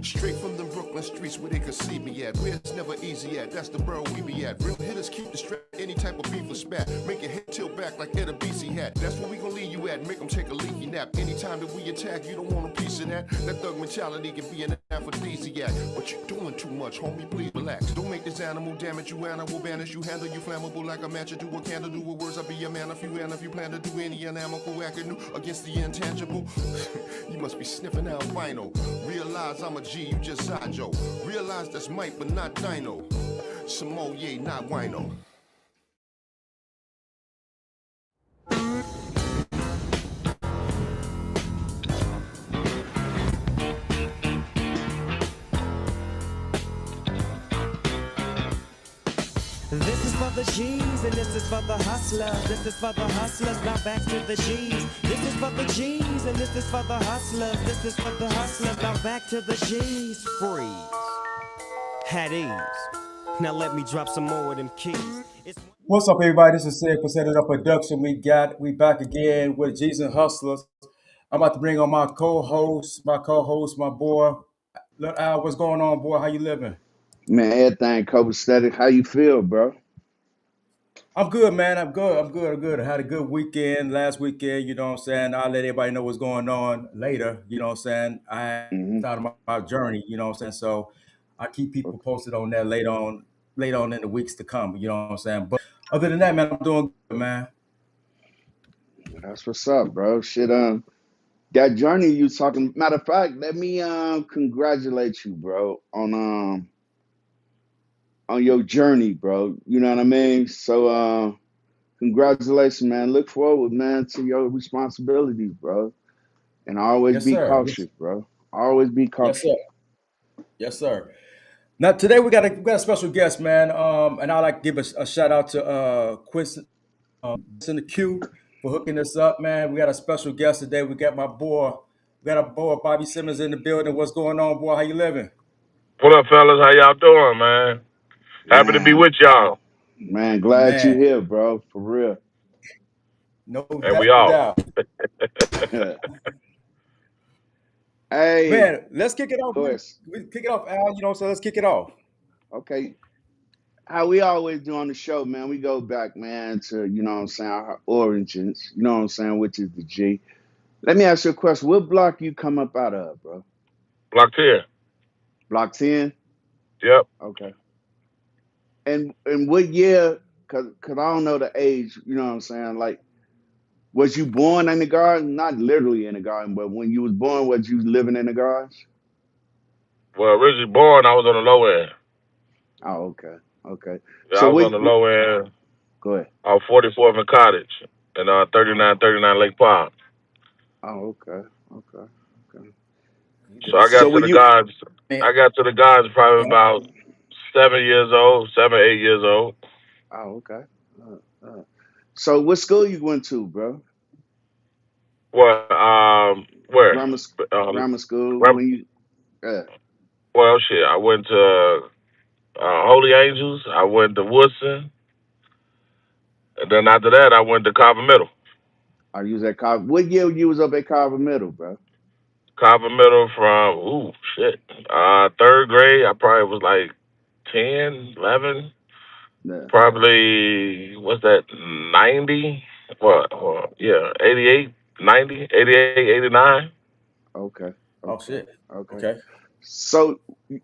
Straight from the Brooklyn streets where they could see me at. Where it's never easy at, that's the borough we be at. Real hitters keep the strap, any type of beef or spat. Make your head tilt back like Ed a BC hat. That's where we gon' leave you at, make them take a leaky nap. Anytime that we attack, you don't want a piece of that. That thug mentality can be an aphrodisiac. But you're doing too much, homie, please relax. Don't make this animal damage you, animal banish you. Handle you flammable like a match. Do a candle, do with words, I'll be your man if you plan to do any anamical acting new against the intangible. You must be sniffing albino. Realize I'm a G, you just Sajo. Realize that's Mike, but not Dino. Samoye, not Wino. This is for the G's and this is for the hustlers. This is for the hustlers, now back to the G's. This is for the G's and this is for the hustlers. This is for the hustlers, now back to the G's. Freeze. Had ease. Now let me drop some more of them keys. What's up, everybody? This is CedItUp Production. We back again with G's and Hustlers. I'm about to bring on my co-host, my boy. Look, Al, what's going on, boy? How you living? Man, everything copacetic. How you feel, bro? I'm good, man. I'm good. I had a good weekend last weekend, you know what I'm saying? I'll let everybody know what's going on later, you know what I'm saying? I started my journey, you know what I'm saying? So I keep people posted on that later on in the weeks to come, you know what I'm saying? But other than that, man, I'm doing good, man. That's what's up, bro. Shit, that journey you talking. Matter of fact, let me congratulate you, bro, on your journey, bro. You know what I mean? So congratulations, man. Look forward, man, to your responsibilities, bro. And always Yes, be sir. cautious, bro. Always be Yes, cautious. sir. Yes, sir. Now today we got a special guest, man. And I'd like to give a shout out to Quincy in the queue for hooking us up, man. We got a special guest today. We got our boy Bobby Simmons in the building. What's going on, boy? How you living? What up, fellas? How y'all doing, man? Happy to be Man, with y'all. man, glad you Man, here, bro. For real. no And doubt, we no all. doubt. Hey, Man, let's kick it off. go ahead. We kick it off, Al. You know, so let's kick it off. Okay. How we always do on the show, man, we go back, man, to, you know what I'm saying, our origins, you know what I'm saying, which is the G. Let me ask you a question. What block you come up out of, bro? Block 10. Block 10? Yep. Okay. And what year, cause I don't know the age, you know what I'm saying, like, was you born in the garden? Not literally in the garden, but when you was born, was you living in the gardens? Well, originally born, I was on the low end. Oh, okay. Okay. Yeah, So I was on the low end. go ahead. 44th and Cottage, and 3939 Lake Park. Oh, okay. Okay. Okay. So I got So to when the you, gods. Man, I got to the gods probably about 7 years old, 7, 8 years old. oh, okay. Uh. So what school you went to, bro? What? Where? Grammar Um, grammar school Ram- when you well, shit. I went to Holy Angels. I went to Woodson, and then after that, I went to Carver Middle. are you was at Carver? What year you was up at Carver Middle, bro? Carver Middle from shit. Third grade, I probably was like 10, 11. Yeah. Probably what's that? 90? What? Yeah, 88, 90, 88, 89. Okay. oh Okay. shit. Okay. Okay. So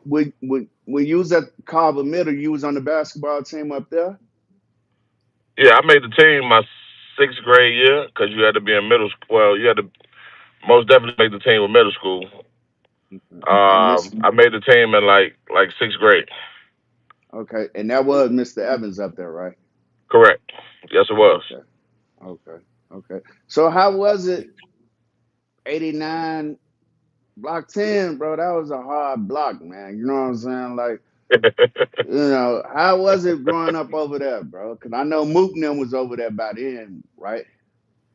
when you was at Carver Middle, you was on the basketball team up there? Yeah, I made the team my sixth grade year because you had to be in middle school. Well, you had to most definitely make the team with middle school. And Miss I made the team in like sixth grade. Okay. And that was Mr. Evans up there, right? Correct. Yes, it was. Okay. Okay. Okay. So how was it 89 block 10, bro? That was a hard block, man. You know what I'm saying? Like, how was it growing up over there, bro? Because I know Mook and them was over there by then, right?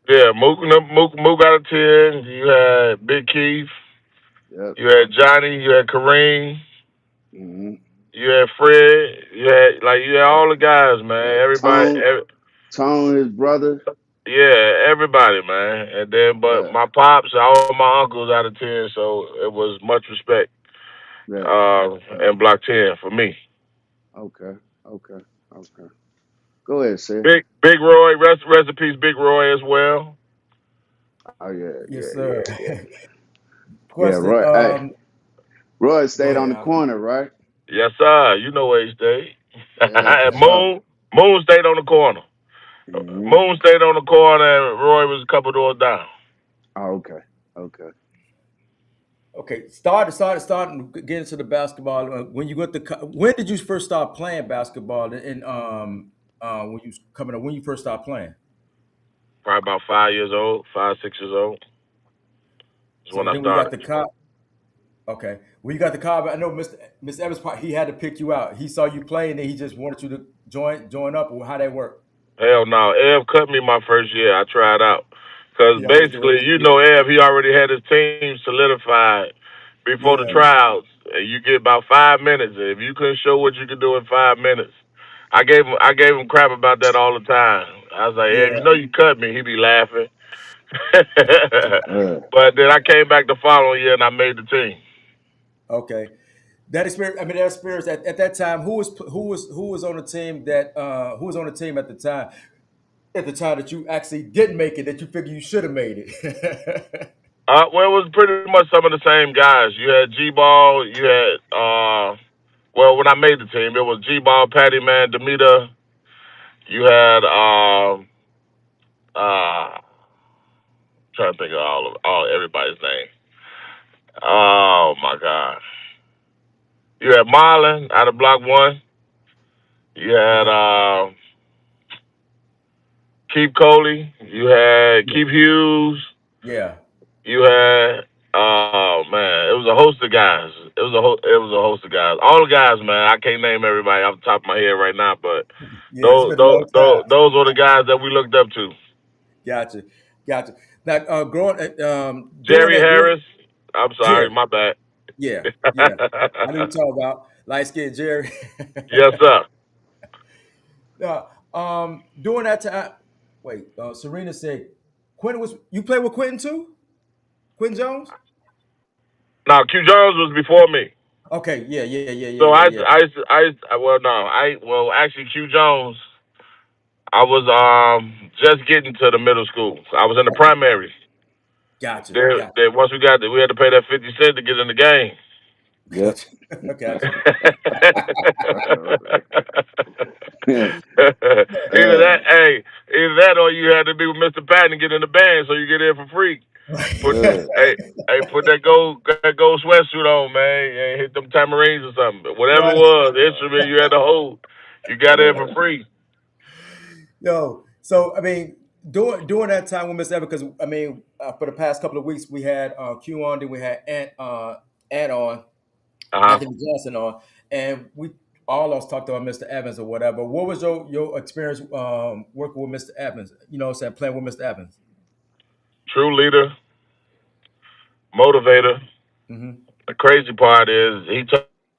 Yeah, Mook got a 10. You had Big Keith. Yep. You had Johnny. You had Kareem. Hmm. You had Fred. You had all the guys, man. Everybody. Tone, his brother. Yeah, everybody, man. And then, but Yeah. my pops, all my uncles out of 10, so it was much respect. Yeah. in Block 10 for me. Okay. Okay. Okay. Go ahead, Sid. Big Roy, rest in peace, Big Roy as well. Oh yeah, Yes, yeah, sir. yeah, yeah. Yeah, Question. Roy. Hey, Roy Go stayed ahead, on the Alvin. corner, right? Yes, sir. You know where he stayed. Yeah, for sure. Moon stayed on the corner. Hmm. Moon stayed on the corner, and Roy was a couple doors down. Oh, okay. Okay. Okay, starting to get into the basketball. When you went to when did you first start playing basketball? And when you was coming up, when you first started playing? Probably about 5 years old, 5, 6 years old is So when I then we got started. the cop. Okay, when you got the car, I know Mr. Evans, he had to pick you out. He saw you play, and then he just wanted you to join up, or how that work? Hell no. Ev cut me my first year. I tried out. Because He already doing basically, it. you know, Ev, he already had his team solidified before the Yeah, tryouts. And you get about 5 minutes. And if you couldn't show what you could do in 5 minutes, I gave him crap about that all the time. I was like, Ev, you yeah. know you cut me. He be laughing. Uh, But then I came back the following year and I made the team. Okay, that experience. I mean, that experience at that time. Who was on the team who was on the team at the time? At the time that you actually didn't make it, that you figure you should have made it. Well, it was pretty much some of the same guys. You had G Ball, you had well, when I made the team, it was G Ball, Patty Man, Demeter. You had trying to think of all everybody's name. Oh my God! You had Marlon out of Block 1. You had Uh-huh. Keith Coley. You had Yeah, Keith Hughes. yeah, You had oh man, it was a host of guys. It was a host of guys. All the guys, man. I can't name everybody off the top of my head right now, but yeah. It's been a long time. those were the guys that we looked up to. Gotcha, gotcha. Now, doing Jerry that, Harris. I'm sorry, Jerry. my bad. Yeah, yeah. I know you talk about light skinned Jerry. Yes, sir. Now, during that time, wait. Serena said, Quentin was. You played with Quentin too? Quentin Jones? Now Q Jones was before me. Okay. Yeah. Yeah. Yeah. Yeah. So Yeah. Yeah. well no well actually Q Jones I was just getting to the middle school. I was in the Okay. primary. Gotcha. Then once we got there, we had to pay that 50 cents to get in the game. yep. Gotcha. Gotcha. uh, Either that or you had to be with Mr. Patton and get in the band so you get in for free. Put uh, put that gold sweatsuit on, man, and hit them tamarines or something. But whatever it Right. was, the instrument you had to hold, you got in for uh, free. Yo, so I mean, during that time with Miss Ever, because I mean, for the past couple of weeks we had Q on, then we had Ant on, Uh huh. Anthony Johnson on, and we all of us talked about Mr. Evans or whatever. What was your experience working with Mr. Evans? You know, what I'm saying, playing with Mr. Evans. True leader, motivator. Hmm. The crazy part is he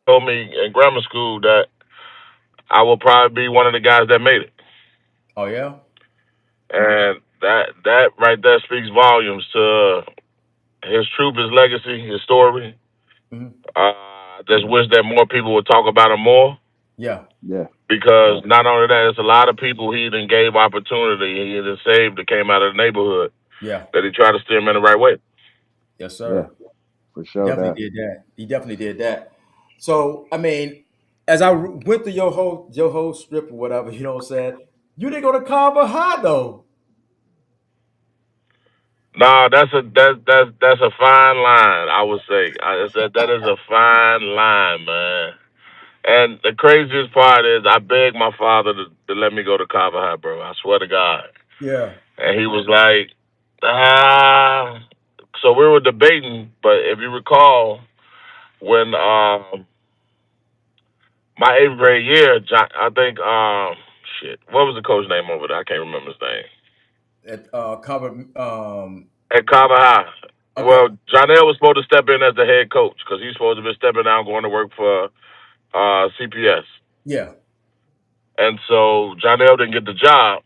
told me in grammar school that I will probably be one of the guys that made it, Oh yeah. and that right there speaks volumes to his truth, his legacy, his story. Hmm. I just wish that more people would talk about him more Yeah. yeah. because not only that, it's a lot of people he done gave opportunity, he done saved that came out of the neighborhood Yeah. that he tried to steer them in the right way. Yes, Yeah. sir. For sure. Definitely That. did that. He definitely did that. So I mean, as I went through your whole strip or whatever, you know what I'm saying, you didn't go to Carver High though. Nah, that's a fine line. I would say I said that is a fine line, man. And the craziest part is, I begged my father to let me go to Carver High, bro. I swear to God. Yeah. And he was like, ah. So we were debating, but if you recall, when my 8th grade year, I think, shit, what was the coach name over there? I can't remember his name. At Carver. At Carver High. Okay. Well, Jonell was supposed to step in as the head coach because he's supposed to be stepping down, going to work for CPS. Yeah. And so Jonell didn't get the job.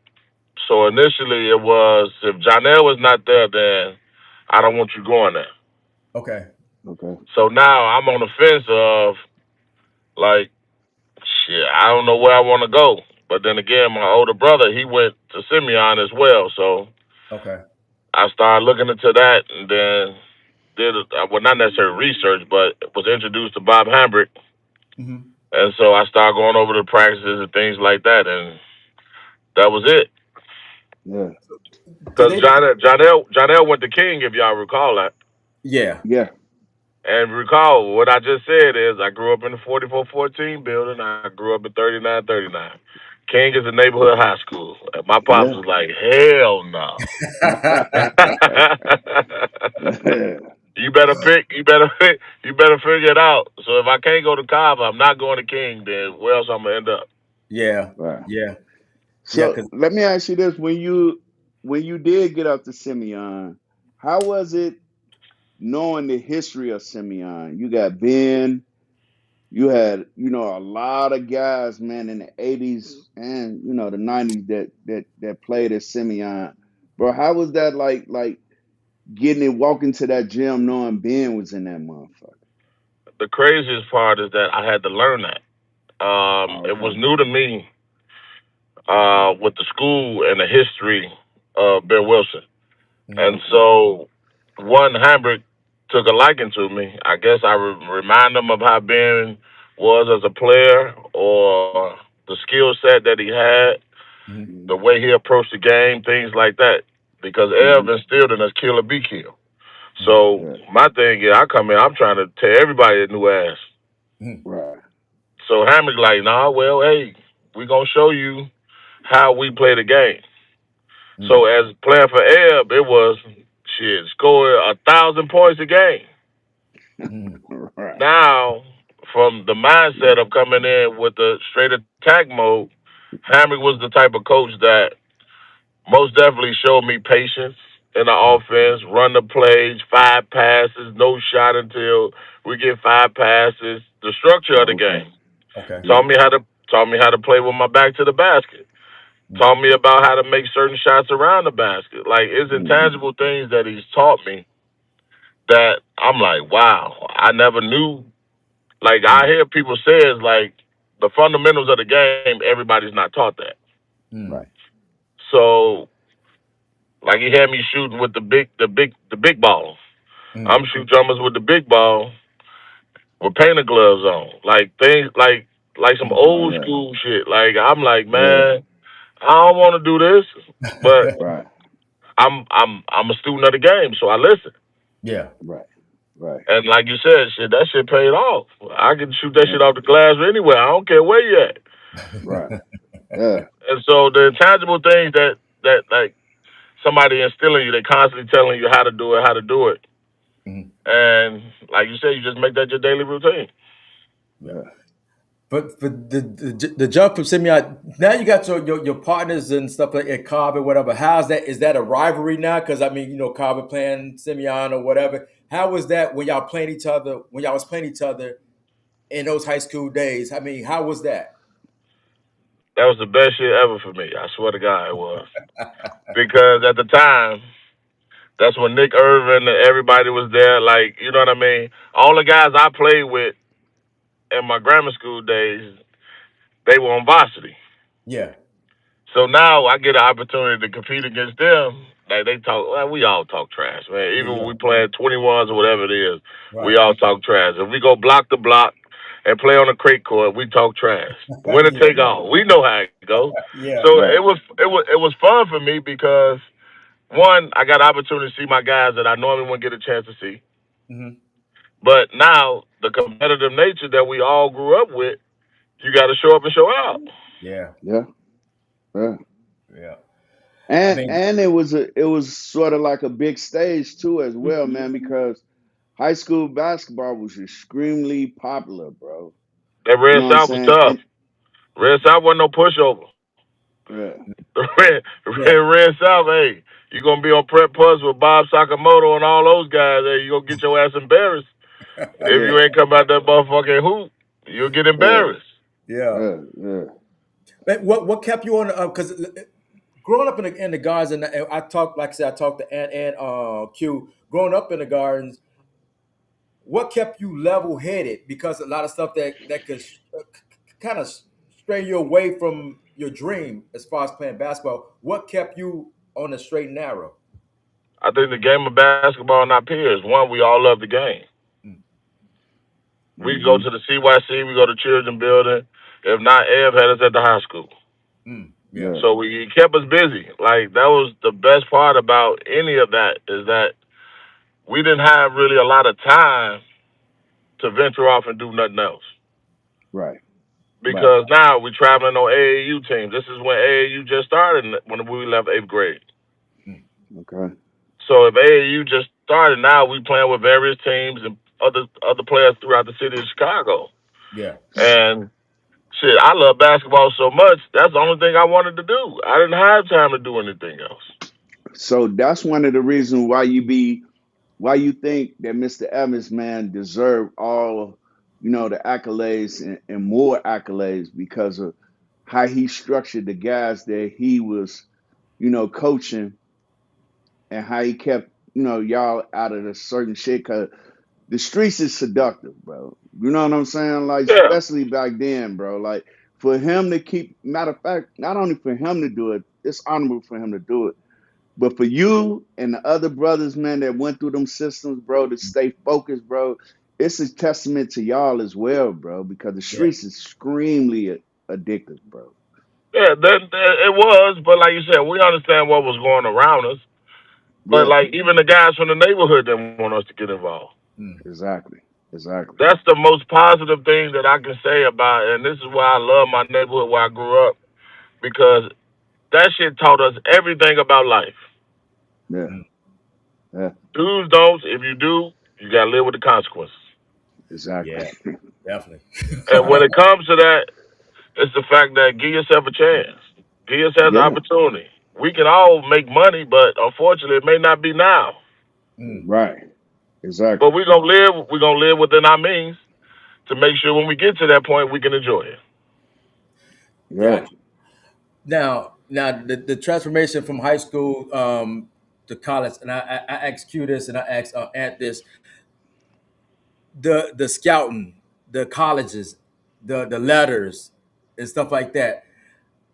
So initially it was, if Jonell was not there, then I don't want you going there. Okay. Okay. So now I'm on the fence of like, shit, I don't know where I want to go. But then again, my older brother, he went to Simeon as well. So Okay. I started looking into that and then did, well, not necessarily research, but was introduced to Bob Hambrick. Hmm. And so I started going over the practices and things like that. And that was it. Yeah. Did Because they? John L went to King, if y'all recall that. Yeah. Yeah. And recall, what I just said is I grew up in the 4414 building. I grew up in 3939. King is a neighborhood high school. And my pops Yeah. was like, hell no. You better figure it out. So if I can't go to Cobb, I'm not going to King, then where else I'm gonna end up? Yeah. Right. Yeah. Yeah. So let me ask you this: when you did get up to Simeon, how was it knowing the history of Simeon? You got Ben. You had a lot of guys, man, in the '80s and the '90s that played at Simeon. Bro, how was that like getting it, walking to that gym knowing Ben was in that motherfucker? The craziest part is that I had to learn that. Oh, It was okay. new to me with the school and the history of Ben Wilson. And Hmm. Okay. so one Hambrick took a liking to me. I guess I remind him of how Ben was as a player or the skill set that he had, Hmm. the Mm-hmm. way he approached the game, things like that. Because Ev Mm-hmm. instilled in us kill or be killed. Hmm. So Yeah. my thing is, I come in, I'm trying to tear everybody a new ass. Hmm. Right. So Hambrick like, nah, well, hey, we gonna show you how we play the game. So Hmm. as playing for Ebb, it was shit, score 1,000 points a game. Hmm. Right. Now, from the mindset of coming in with the straight attack mode, Hammock was the type of coach that most definitely showed me patience in the Hmm. offense, run the plays, 5 passes, no shot until we get 5 passes. The structure of the Oh, okay. game Okay. taught Yeah. me how to play with my back to the basket. Hmm. Taught me about how to make certain shots around the basket. Like it's Mm-hmm. intangible things that he's taught me that I'm like, wow, I never knew. Like I Hmm. hear people say it's like the fundamentals of the game, everybody's not taught that. Hmm. Right. So like he had me shooting with the big ball. Hmm. I'm shoot jumpers with the big ball with painter gloves on. Like things like some Hmm. old Yeah. school shit. Like I'm like, Yeah. man, I don't wanna do this. But Right. I'm a student of the game, so I listen. Yeah. Right. Right. And like you said, shit, that shit paid off. I can shoot that Yeah. shit off the glass anywhere. I don't care where you at. Right. Yeah. And so the intangible things that like somebody instilling you, they constantly telling you how to do it. Hmm. And like you said, you just make that your daily routine. Yeah. Yeah. But for the jump from Simeon, now you got your partners and stuff like at Cobb or whatever. How's that? Is that a rivalry now? Because I mean, Cobb playing Simeon or whatever. How was that when y'all playing each other? When y'all was playing each other in those high school days? I mean, how was that? That was the best shit ever for me. I swear to God it was. Because at the time, that's when Nick Irvin and everybody was there. Like, you know what I mean? All the guys I played with in my grammar school days, they were on varsity. Yeah. So now I get an opportunity to compete against them. Like they talk, well, we all talk trash, man. Yeah. Even when Yeah. we playing 21s or whatever it is, we Right. all talk trash. If we go block to block and play on a crate court, we talk trash. Winner Yeah. take all. We know how it goes. Yeah. So Right. it was fun for me because one, I got an opportunity to see my guys that I normally wouldn't get a chance to see. Hmm. But now the competitive nature that we all grew up with, you got to show up and show out. Yeah. Yeah. Yeah. Yeah. I And mean, and it was sort of like a big stage too as well, man, because high school basketball was extremely popular, bro. That You Red know what I'm South was saying? tough. And Red South wasn't no pushover. yeah. yeah. Red South, hey, you gonna be on prep plus with Bob Sakamoto and all those guys. Hey, you gonna get your ass embarrassed if Yeah. you ain't come out that motherfucking hoop. You'll get Yeah. embarrassed. Yeah. Yeah. Yeah. But what kept you on? Because growing up in the gardens, and I talked, like I said, I talked to Ant and Q. Growing up in the gardens, what kept you level headed? Because a lot of stuff that could kind of stray you away from your dream as far as playing basketball. What kept you on the straight and narrow? I think the game of basketball and our peers. One, we all love the game. Mm, We go to the CYC, we go to Children Building. If not, Ev had us at the high school. yeah, Yeah. So he kept us busy. Like that was the best part about any of that is that we didn't have really a lot of time to venture off and do nothing else. Right. Right. Because now we're traveling on AAU teams. This is when AAU just started when we left 8th grade. mm, Okay. So if AAU just started, now we playing with various teams and other players throughout the city of Chicago. yeah, And shit, I love basketball so much. That's the only thing I wanted to do. I didn't have time to do anything else. So that's one of the reasons why you think that Mr. Evans, man, deserved all, the accolades and more accolades because of how he structured the guys that he was, coaching, and how he kept, y'all out of the certain shit. Cause the streets is seductive, bro. You know what I'm saying? Like, Yeah, especially back then, bro. Like, for him to keep, matter of fact, not only for him to do it, it's honorable for him to do it, but for you and the other brothers, man, that went through them systems, bro, to stay focused, bro, it's a testament to y'all as well, bro, because the yeah, streets is extremely addictive, bro. yeah, it was. But like you said, we understand what was going around us. But Yeah, like even the guys from the neighborhood didn't want us to get involved. mm, exactly. Exactly. That's the most positive thing that I can say about it. And this is why I love my neighborhood where I grew up because that shit taught us everything about life. Yeah. mm, Yeah. Do's, don'ts. If you do, you gotta live with the consequences. Exactly. yeah, definitely. And when it comes to that, it's the fact that give yourself a chance. Give yourself an Yeah. opportunity. We can all make money, but unfortunately, it may not be now. Mm, Right. But Exactly. we're gonna live. We're gonna live within our means to make sure when we get to that point, we can enjoy it. Yeah. gotcha. Now the transformation from high school to college, and I asked Q this, and I asked Ant this: the scouting, the colleges, the letters, and stuff like that.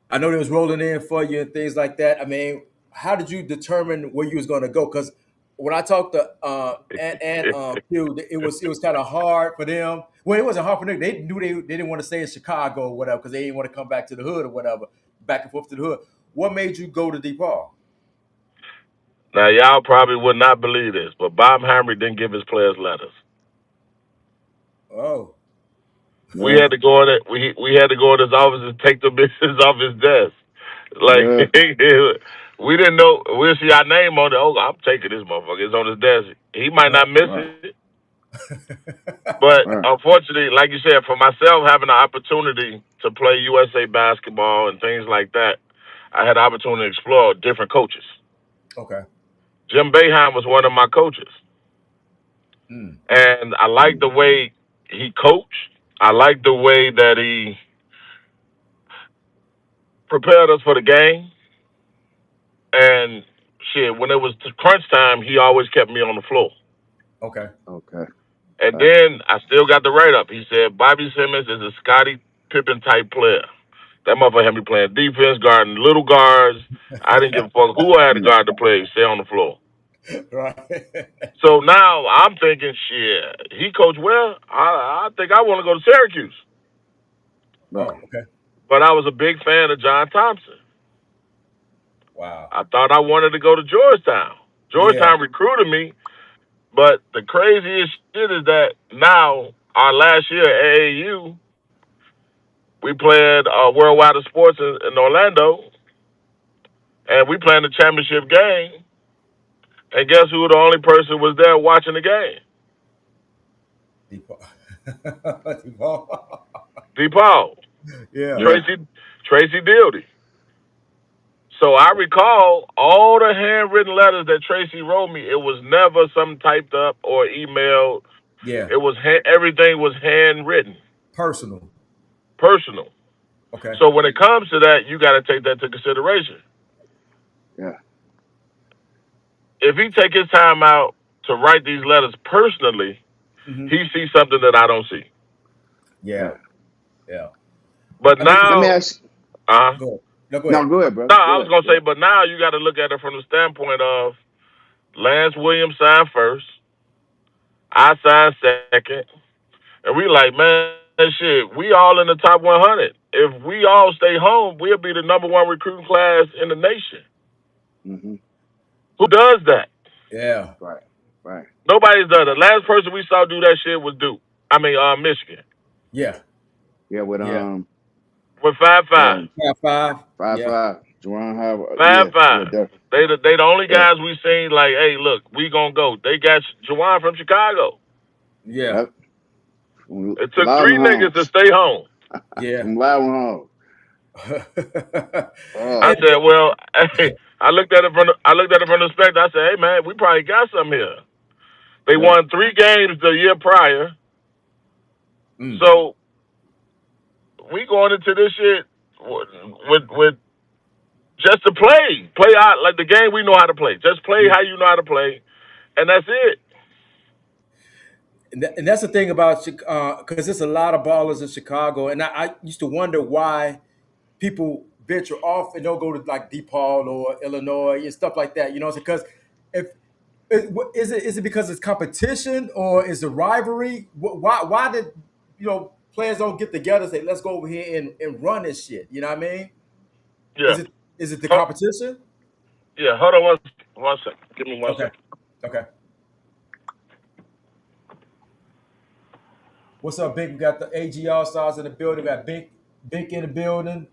I know they was rolling in for you and things like that. I mean, how did you determine where you was going to go? Because when I talked to and Q, it was kind of hard for them. Well, it wasn't hard for them. They knew they didn't want to stay in Chicago or whatever because they didn't want to come back to the hood or whatever, back and forth to the hood. What made you go to DePaul? Now, y'all probably would not believe this, but Bob Hamry didn't give his players letters. Oh, We Yeah. had to go in it. We had to go in his office and take the business off his desk. Like Yeah. we didn't know. We'll see our name on it. Oh, I'm taking this motherfucker. It's on his desk. He might right, not miss Right. it, but Right. unfortunately, like you said, for myself having the opportunity to play USA basketball and things like that, I had the opportunity to explore different coaches. okay, Jim Boeheim was one of my coaches, mm, and I liked the way he coached. I liked the way that he prepared us for the game. And shit, when it was crunch time, he always kept me on the floor. okay, Okay. And then I still got the write up. He said Bobby Simmons is a Scottie Pippen type player. That motherfucker had me playing defense, guarding little guards. I didn't give a fuck who I had to Mm. guard to play. Stay on the floor. right. So now I'm thinking, shit, he coached well. I think I want to go to Syracuse. Right. Oh, okay, But I was a big fan of John Thompson. wow, I thought I wanted to go to Georgetown. yeah, Georgetown recruited me. But the craziest shit is that now, our last year at AAU, we played Worldwide of Sports in Orlando, and we played the championship game. And guess who the only person was there watching the game? DePaul. DePaul. DePaul, Yeah, Yeah. Tracy Dildy. So I recall all the handwritten letters that Tracy wrote me. It was never some typed up or emailed. yeah, It was everything was handwritten, personal. personal. Okay, So when it comes to that, you got to take that into consideration. Yeah. If he take his time out to write these letters personally, Hmm. He sees something that I don't see. Yeah, Right. yeah. But I think. Let me now, ask. uh, Go ahead. No, go No, ahead. go ahead, bro. no, Go I was ahead. gonna Go say, ahead. but now you got to look at it from the standpoint of Lance Williams signed first, I signed second, and we like, man, shit, we all in the top 100. If we all stay home, we'll be the number one recruiting class in the nation. Mm-hmm. Who does that? Yeah, Right. Right. Nobody's done it. The last person we saw do that shit was Duke. I mean, Michigan yeah, Yeah. With yeah. with 5-5. um 5-5. 5 Yeah, 5. Jerron Howard. Five Yeah. Yeah. five. Definitely. They the only Yeah. guys we seen like, hey, look, we gonna go. They got Juwan from Chicago. yeah, Yep. From It took Loudon three niggas to Homes. stay home. yeah. From Loudon Homes. I Oh. And said, well, hey, I looked at it from the perspective. I said, hey man, we probably got some here. They Yeah. won 3 games the year prior, mm, so we going into this shit with just to play out like the game we know how to play. Just play yeah. how you know how to play, and that's it. And that's the thing about because there's a lot of ballers in Chicago, and I used to wonder why people venture off and don't go to like DePaul or Illinois and stuff like that. You know, because if is it because it's competition or is it rivalry? Why did players don't get together and say let's go over here and run this shit? You know what I mean? Yeah. Is it the Huh, competition? yeah. Hold on one second. Give me one Okay, second. okay. What's up, Bink? We got the AG All Stars in the building. We got Bink in the building.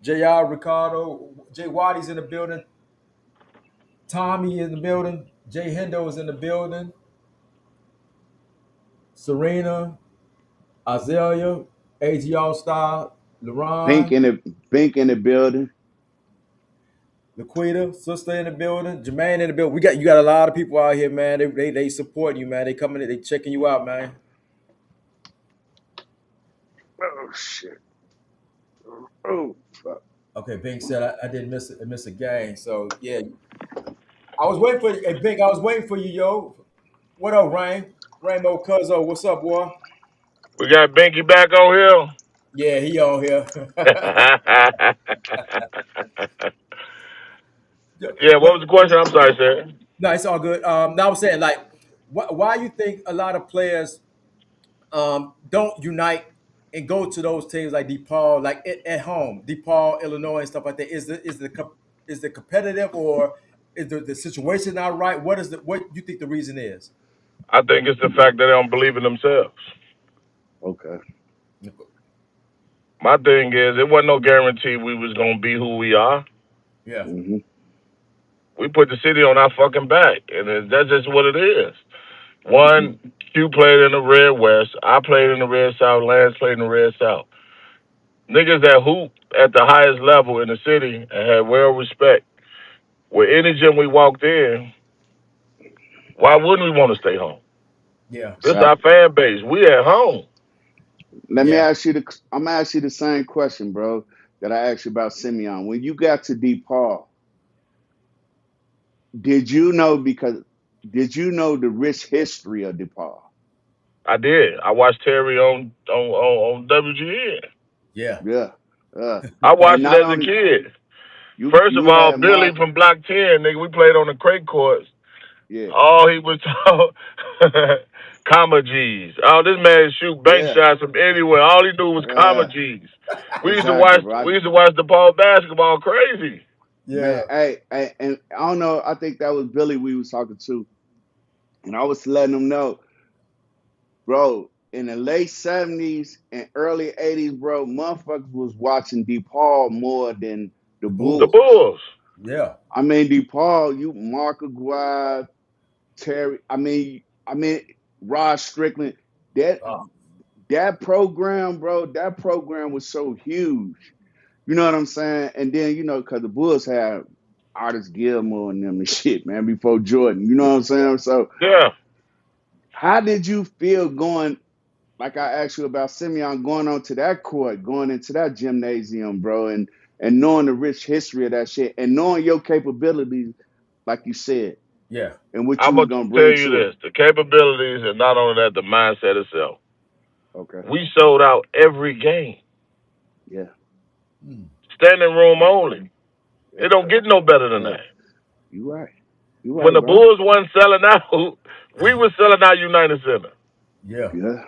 JR Ricardo, Jay Waddy's in the building. Tommy in the building. Jay Hendo is in the building. Serena, Azalea, AG All Star, Pink LeRon, in the Pink in the building. Laquita, sister in the building, Jermaine in the building. You got a lot of people out here, man. They support you, man. They coming, they checking you out, man. Oh shit. Oh fuck. Okay, Bink said I didn't miss a game. So yeah, I was waiting for you. Hey, Bink, I was waiting for you, yo. What up, Rain? Rainbow Cuzzo, what's up, boy? We got Binky back on Yeah, he on here. here. Yeah, Yeah, what but was the question? I'm sorry, sir. no, it's all good. Now I'm saying like, why you think a lot of players don't unite and go to those teams like DePaul, like at home, DePaul, Illinois, and stuff like that? Is the competitive or is the situation not right? What you think the reason is? I think it's the fact that they don't believe in themselves. Okay. My thing is, it wasn't no guarantee we was gonna be who we are. Yeah, Mm-hmm. We put the city on our fucking back, and that's just what it is. One, Q played in the Red West. I played in the Red South. Lance played in the Red South. Niggas that hoop at the highest level in the city and had well respect. With any gym we walked in, why wouldn't we want to stay home? yeah, This is our Exactly. fan base. We at home. Let me yeah, ask you I'm gonna ask you the same question, bro, that I asked you about Simeon. When you got to DePaul, did you know because did you know the rich history of DePaul? I did. I watched Terry on WGN. yeah, Yeah. I And watched it not as a only kid. you First of you all, had Billy Mark, from Block 10, nigga, we played on the crate courts. yeah, All he was taught, comma G's. Oh, this man shoot bank yeah, shots from anywhere. All he knew was comma yeah, G's. We used to exactly, watch. bro. We used to watch the ball basketball crazy. yeah, Man, hey, and I don't know, I think that was Billy we was talking to, and I was letting him know, bro, in the late 70s and early 80s, bro, motherfuckers was watching DePaul more than the the The Bulls. Bulls. Bulls. Yeah, I mean, DePaul, you Mark Aguirre, Terry, I mean, Rod Strickland, that oh, that program, bro, that program was so huge. You know what I'm saying? And then, because the Bulls had Artis Gilmore and them and shit, man, before Jordan. You know what I'm saying? So Yeah. how did you feel going, like I asked you about Simeon, going onto that court, going into that gymnasium, bro, and knowing the rich history of that shit and knowing your capabilities, like you said. Yeah. and what you I'm was gonna gonna tell bring you to this: it. the capabilities, and not only that, the mindset itself. Okay. We sold out every game, Yeah. Hmm. standing room only. Yeah. It don't get no better than Yeah. that. You right. You When right, the bro. Bulls wasn't selling out, we were selling out United Center. Yeah. Yeah.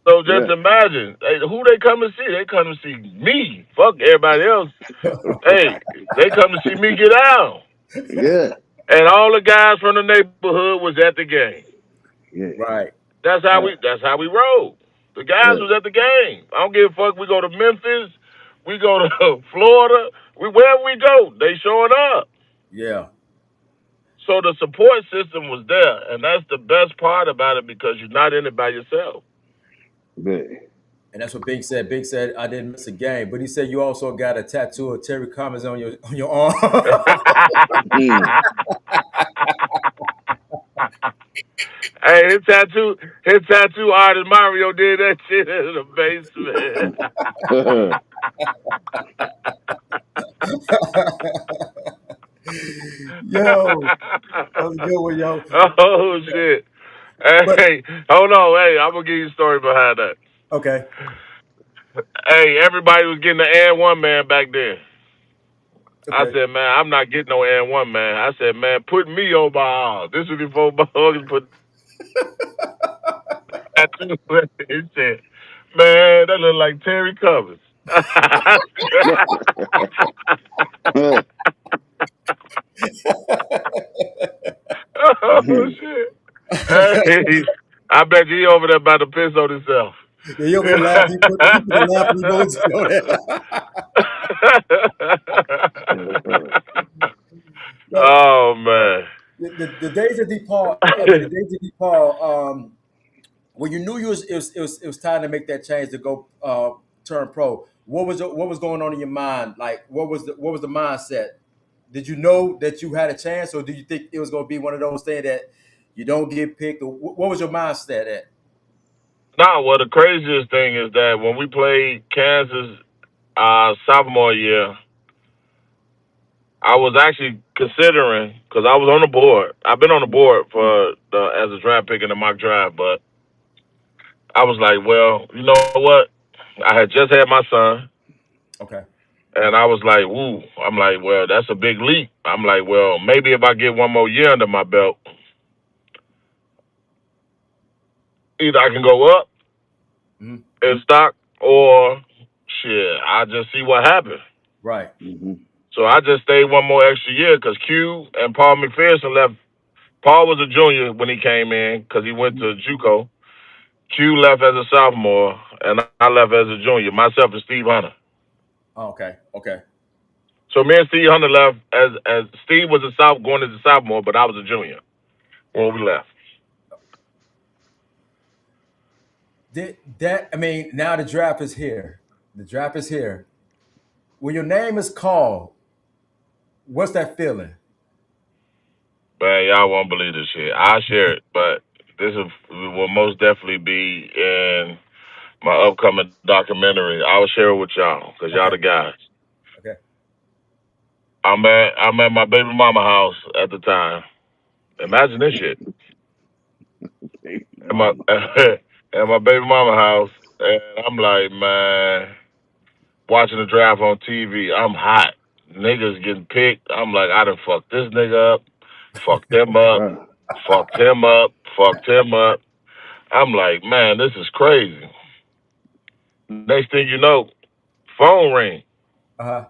So just Yeah. imagine, hey, who they come to see? They come to see me. Fuck everybody else. Hey, they come to see me get down. Yeah. And all the guys from the neighborhood was at the game. Yeah. Right. Yeah. That's how we roll. The guys Yeah. was at the game. I don't give a fuck. We go to Memphis, we go to Florida, wherever we go, they showing up. Yeah. So the support system was there, and that's the best part about it because you're not in it by yourself. Yeah. And that's what Big said. Big said I didn't miss a game, but he said you also got a tattoo of Terry Cummings on your arm. Mm. Hey, his tattoo artist Mario did that shit in the basement. Yo, that was a good one, yo. Oh shit! But Hey, hold on. Hey, I'm gonna give you a story behind that. okay, Hey, everybody was getting the and one man back then. I okay. said, man, I'm not getting no and one man. I said, man, put me on my arm. This was before Hogan put tattoo. He said, man, that look like Terry Covers. Oh shit! Hey, I bet you he over there about to piss on himself. Yeah, he over there laughing. He put a laughing emoji on it. Yo, Oh man. the days of DePaul, okay, the days of DePaul, when you knew it was time to make that change to go turn pro, what was going on in your mind? Like what was the mindset? Did you know that you had a chance, or did you think it was going to be one of those things that you don't get picked? Or what was your mindset at? No, well, the craziest thing is that when we played Kansas sophomore year, I was actually considering because I was on the board. I've been on the board for as a draft pick in the mock draft, but I was like, well, you know what? I had just had my son, Okay. and I was like, "Woo!" I'm like, "Well, that's a big leap." I'm like, "Well, maybe if I get one more year under my belt, either I can go up Hmm. in stock or shit, I just see what happens." Right. Mhm. So I just stayed one more extra year because Q and Paul McPherson left. Paul was a junior when he came in because he went to JUCO. Q left as a sophomore, and I left as a junior. Myself and Steve Hunter. Oh, okay. Okay. So me and Steve Hunter left as Steve was a going as a sophomore, but I was a junior when we left. I mean, now the draft is here. The draft is here. When your name is called, what's that feeling? Man, y'all won't believe this shit. I'll share it, but will most definitely be in my upcoming documentary. I'll share it with y'all because y'all Okay. the guys. Okay. I'm at my baby mama house at the time. Imagine this shit. Hey, At my mama. at my baby mama house, and I'm like, man, watching the draft on TV. I'm hot. Niggas getting picked. I'm like, I done fucked this nigga up, fucked him up, Uh, fucked him up, fucked him up. I'm like, man, this is crazy. Next thing you know, phone ring. Uh-huh.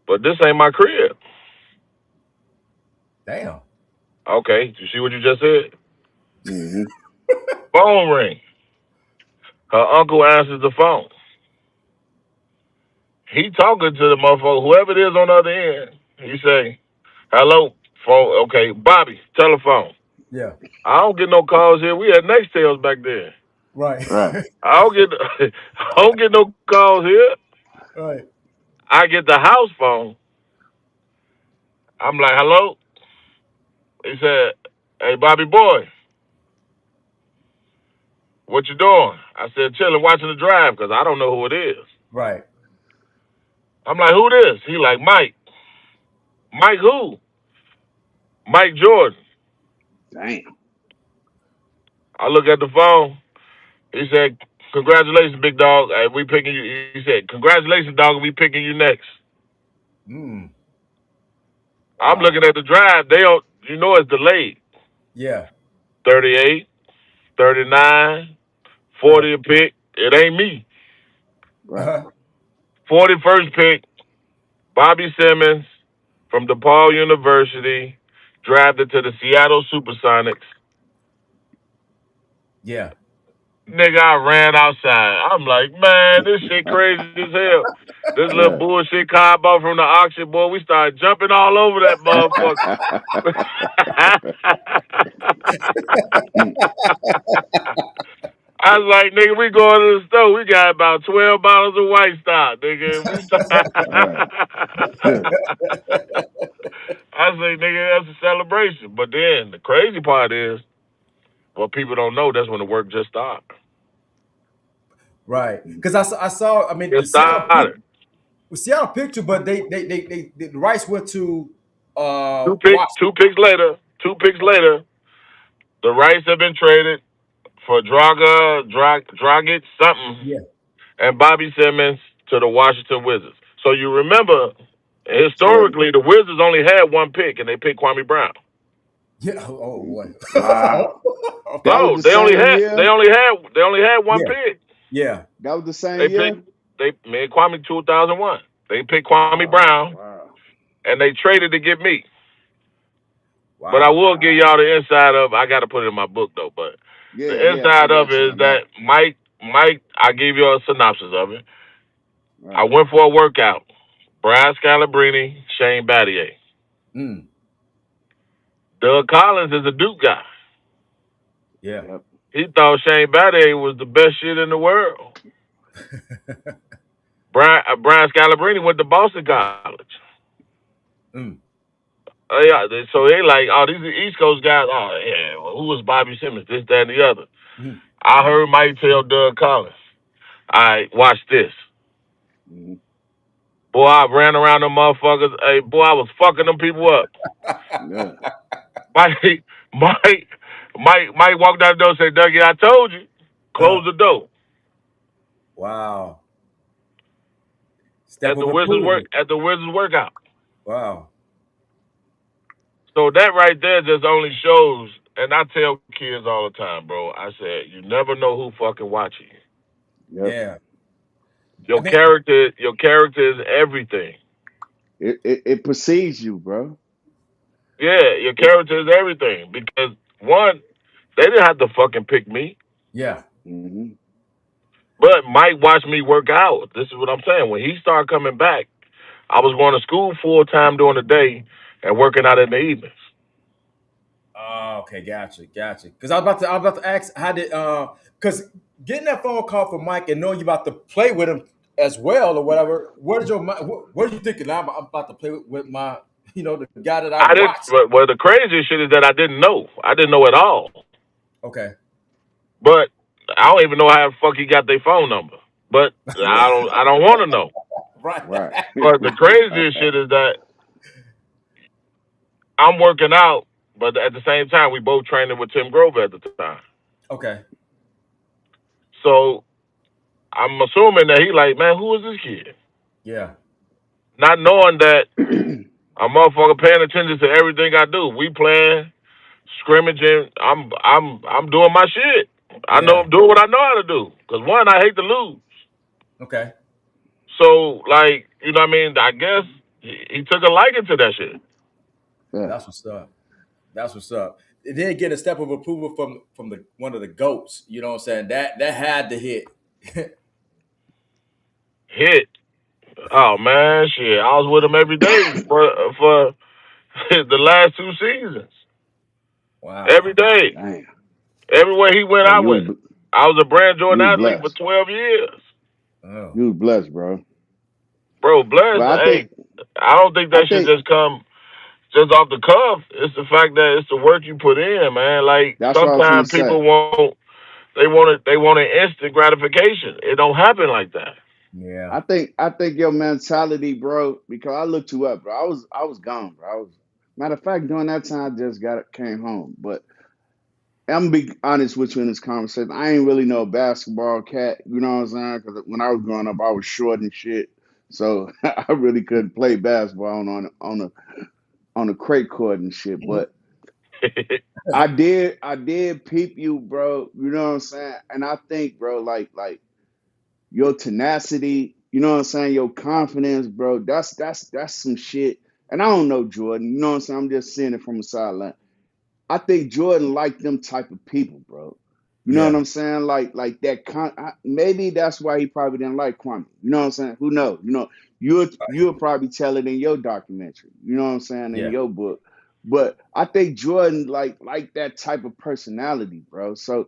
But this ain't my crib. Damn. Okay, you see what you just said? mhm. Phone ring. Her uncle answers the phone. He talking to the motherfucker, whoever it is on the other end. He say, hello, phone. Okay, Bobby, telephone. Yeah. I don't get no calls here. We had Nextels back then. Right. Right. I don't get I don't get no calls here. Right. I get the house phone. I'm like, hello? He said, hey, Bobby boy, what you doing? I said, chilling, watching the drive because I don't know who it is. Right. I'm like, who this? He like, Mike. Mike who? Mike Jordan. Damn. I look at the phone. He said, "Congratulations, big dog. We picking you." He said, "Congratulations, dog. We picking you next." Mm. I'm Wow. looking at the drive. They don't. You know it's delayed. Yeah. 38, 39, Uh, 40 a pick. It ain't me. Right. uh, 41st pick. Bobby Simmons from DePaul University, drafted to the Seattle Supersonics. yeah. Nigga, I ran outside. I'm like, man, this shit crazy as hell. This little Yeah. bullshit car bought from the auction, boy. We started jumping all over that motherfucker. I was like, nigga, we going to the store. We got about 12 bottles of White Stock, nigga. And we start. Right. I say, nigga, that's a celebration. But then the crazy part is, what people don't know, that's when the work just started. Right. Because I saw. I mean, It started. The Seattle picture, but the rights went to Washington. Two picks later. 2 picks later, the rights have been traded for Dragic, something, Yeah. and Bobby Simmons to the Washington Wizards. So you remember, So historically, the Wizards only had 1 pick, and they picked Kwame Brown. Yeah. Oh boy. wow. That was No, the same year. they only had one Yeah. pick. Yeah. That was the They same picked year. me and Kwame 2001. They picked Kwame Oh Brown, wow. and they traded to get me. But I Wow. will give y'all the inside of. I got to put it in my book though. But Yeah, the yeah. I inside of got you it is on that that. Mike. I gave you a synopsis of it. I Right. went for a workout. Brian Scalabrine, Shane Battier. Mm. Doug Collins is a Duke guy. Yeah. Yep. He thought Shane Battier was the best shit in the world. Brian Scalabrine went to Boston College. Mm. Yeah, so they like, oh, these are East Coast guys. Oh, yeah, well, who was Bobby Simmons? This, that, and the other. Mm. I heard Mike tell Doug Collins, all right, watch this. Mhm. Boy, I ran around them motherfuckers. Hey, boy, I was fucking them people up. Yeah. Mike, Mike, Mike walked out the door and said, Dougie, I told you, Uh, close the door. wow. Step of approval. At the Wizards workout. Wow. So that right there just only shows, and I tell kids all the time, bro. I said, you never know who fucking watching you. Yep. Yeah. I Your mean, character is everything. It precedes you, bro. Yeah, your It. character is everything. Because one, they didn't have to fucking pick me. yeah. Hmm. But Mike watched me work out. This is what I'm saying. When he started coming back, I was going to school full time during the day and working out in the evenings. Oh, okay, gotcha. Because I was about to ask how did because getting that phone call from Mike and knowing you about to play with him as well or whatever. What did your what are you thinking? I'm about to play with my the guy that I I didn't. watched. Well, the craziest shit is that I didn't know. I didn't know at all. Okay. But I don't even know how the fuck he got their phone number. But I don't want to know. Right. Right. But the craziest shit is that I'm working out, but at the same time we both training with Tim Grover at the time. Okay. So I'm assuming that he like, man, who is this kid? Yeah. Not knowing that a motherfucker paying attention to everything I do. We playing, scrimmaging. I'm doing my shit. I know Yeah. I'm doing what I know how to do. Cause one, I hate to lose. Okay. So like, you know what I mean? I guess he took a liking to that shit. Yeah. That's what's up. That's what's up. It did get a step of approval from the one of the goats. You know what I'm saying? That had to hit. Hit. Oh man, shit. I was with him every day for the last 2 seasons. Every Wow. day. Damn. Everywhere he went, Hey, I went. I was a brand you Jordan was athlete for blessed. 12 years. Oh. You was blessed, bro. Bro, bless. Well, Hey, I don't think I that should think just come just off the cuff. It's the fact that it's the work you put in, man. Like that's what I was gonna sometimes say. people want an instant gratification. It don't happen like that. Yeah. I think your mentality, bro, because I looked you up, bro. I was gone, bro. Matter of fact, during that time, I just came home. But I'm gonna be honest with you in this conversation. I ain't really no basketball cat. You know what I'm saying? Because when I was growing up, I was short and shit, so I really couldn't play basketball on a crate court and shit. But I did peep you, bro. You know what I'm saying? And I think, bro, like your tenacity, you know what I'm saying, your confidence, bro. That's some shit. And I don't know Jordan. You know what I'm saying? I'm just seeing it from the sideline. I think Jordan liked them type of people, bro. You know what Yeah. I'm saying? Like that. Maybe that's why he probably didn't like Kwame. You know what I'm saying? Who knows? You know, you'll probably tell it in your documentary. You know what I'm saying, in Yeah. your book. But I think Jordan like that type of personality, bro. So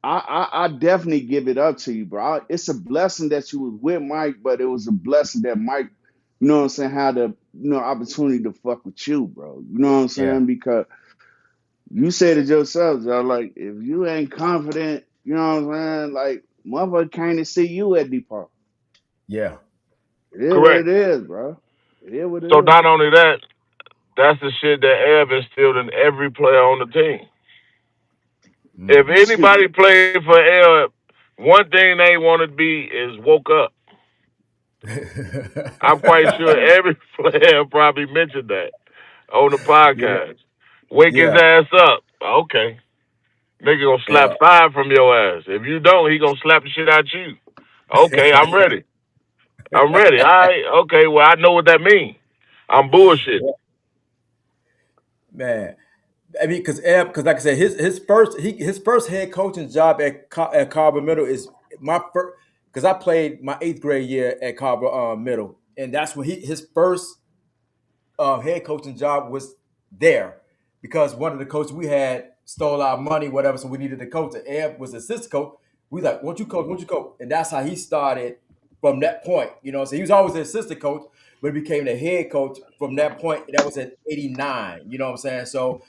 I definitely give it up to you, bro. It's a blessing that you was with Mike, but it was a blessing that Mike, you know what I'm saying, had the opportunity to fuck with you, bro. You know what I'm Yeah. saying? Because you said it yourself, Joe. Like, if you ain't confident, you know what I'm saying? Like, motherfucker came to see you at Depot. Yeah. It is what Correct. it is, bro. It is what it So is. not only that, that's the shit that Ev instilled in every player on the team. If Mm. Shoot. anybody played for Ev, one thing they want to be is woke up. I'm quite sure every player probably mentioned that on the Yeah. podcast. Wake his Yeah. ass up. Okay. Nigga gonna slap Yeah. 5 from your ass. If you don't, he gonna slap the shit out you. Okay, I'm ready. I'm ready. All right. Okay, well, I know what that means. I'm bullshitting. Man, I mean, because like I said, his first head coaching job at Carver Middle is my first. Because I played my eighth grade year at Carver Middle, and that's when his first head coaching job was there. Because one of the coaches we had stole our money, whatever, so we needed a coach. And Ed was assistant coach. We like, "Won't you coach? Won't you coach?" And that's how he started from that point. You know, so he was always the assistant coach, but he became the head coach from that point. That was at '89. You know what I'm saying? So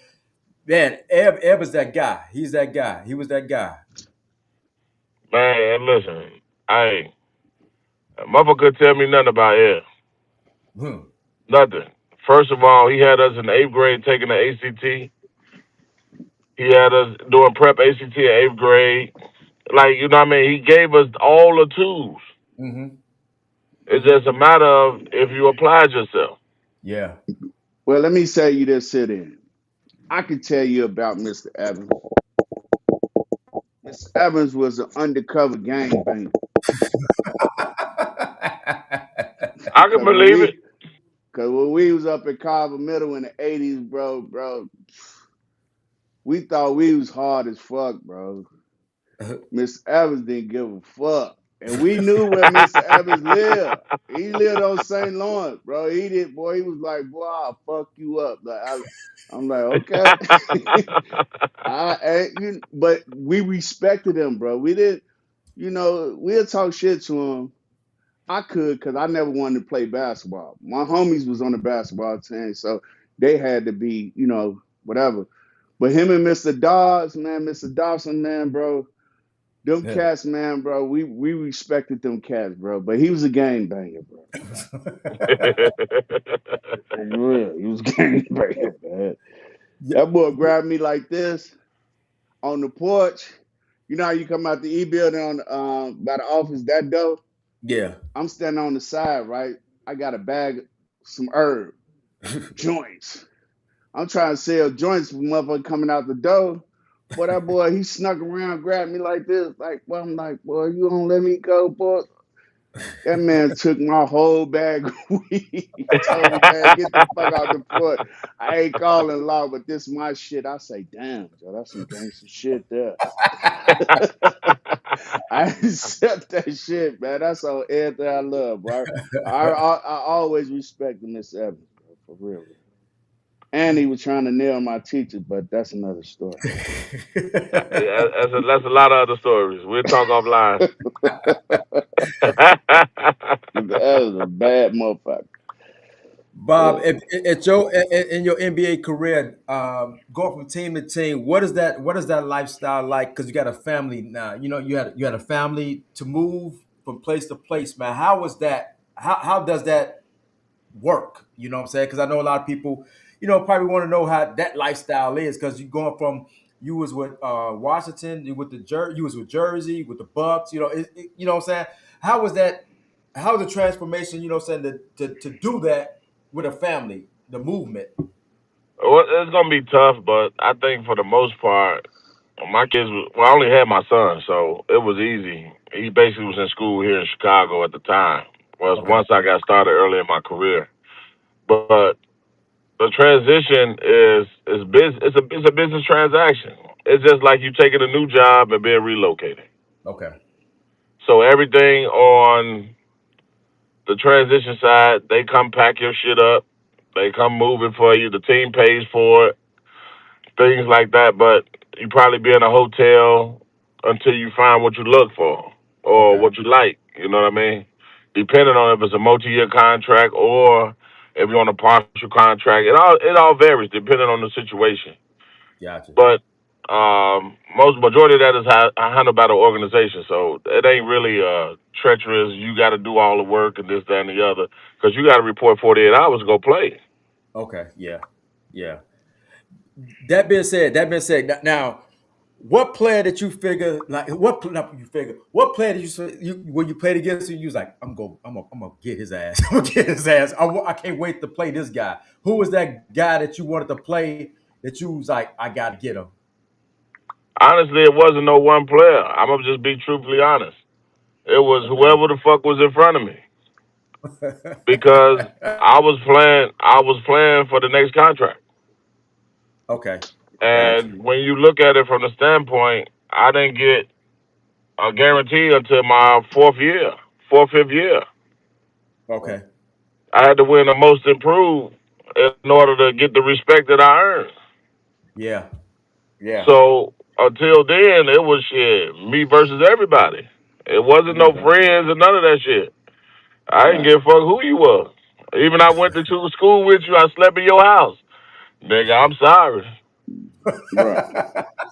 man, Eb is that guy. He's that guy. He was that guy. Man, listen. I motherfucker could tell me nothing about Ed. Hmm. Nothing. First of all, he had us in the 8th grade taking the ACT. He had us doing prep ACT in 8th grade. Like, you know what I mean? He gave us all the tools. Mm-hmm. It's just a matter of if you applied yourself. Yeah. Well, let me say you this, sit in. I can tell you about Mr. Evans. Mr. Evans was an undercover gangbanger. I can Cause when believe it. we cause when we was up at Carver Middle in the '80s, bro, we thought we was hard as fuck, bro. Mr. Evans didn't give a fuck. And we knew where Mr. Evans lived. He lived on St. Lawrence, bro. He did, boy. He was like, boy, I'll fuck you up. I'm like, okay. But we respected him, bro. We didn't, we'll talk shit to him. I could, because I never wanted to play basketball. My homies was on the basketball team, so they had to be, whatever. But him and Mr. Dawes, man, Mr. Dawson, man, bro, them Yeah. cats, man, bro, we respected them cats, bro. But he was a gang banger, bro. For real, he was a gang banger, man. Yeah. That boy grabbed me like this on the porch. You know how you come out the E building on by the office, that door? Yeah. I'm standing on the side, right? I got a bag, some herb, joints. I'm trying to sell joints for motherfucker coming out the door. Boy, that boy, he snuck around, grabbed me like this. Like, boy, I'm like, boy, you gonna let me go, boy? That man took my whole bag of weed. He told me, man, get the fuck out the front. I ain't calling law, but this my shit. I say, damn, Joe, that's some gangster shit there. I accept that shit, man. That's all everything I love, bro. I always respected Miss Evans, bro, for real. And he was trying to nail my teacher, but that's another story. Yeah, that's a lot of other stories. We'll talk offline. That was a bad motherfucker. Bob, Yeah. at your in your NBA career, going from team to team, what is that lifestyle like? Because you got a family now. You know, you had a family to move from place to place, man. How was that? How does that work? You know what I'm saying? Because I know a lot of people, probably want to know how that lifestyle is because you going from you was with Washington, you was with Jersey, with the Bucks. You know what I'm saying? How was that? How was the transformation? You know what I'm saying to do that with a family, the movement. Well, it's gonna be tough, but I think for the most part, my kids. Well, I only had my son, so it was easy. He basically was in school here in Chicago at the time. Was Okay. once I got started early in my career, but the transition is business. It's a business transaction. It's just like you taking a new job and being relocated. Okay. So everything on the transition side, they come pack your shit up. They come move it for you. The team pays for it, things like that. But you probably be in a hotel until you find what you look for or Okay. what you like. You know what I mean? Depending on if it's a multi-year contract or if you're on a partial contract, it all varies depending on the situation. Gotcha. But most majority of that is handled by the organization, so it ain't really treacherous. You got to do all the work and this, that, and the other because you got to report 48 hours to go play. Okay. Yeah. Yeah. That being said, now, what player that you figure like not you figure what player did you when you played against him you was like I'm gonna get his ass I'm gonna get his ass I can't wait to play this guy. Who was that guy that you wanted to play that you was like I gotta get him? Honestly, it wasn't no one player. I'm gonna just be truthfully honest. It was Okay. whoever the fuck was in front of me because I was playing for the next contract, Okay. Gotcha. and when you look at it from the standpoint, I didn't get a guarantee until my fourth, fifth year. Okay. I had to win the most improved in order to get the respect that I earned. Yeah. Yeah. So until then, it was shit, me versus everybody. It wasn't no Okay. friends or none of that shit. I didn't Right. give a fuck who you was. Even I went to school with you, I slept in your house. Nigga, I'm sorry. Right.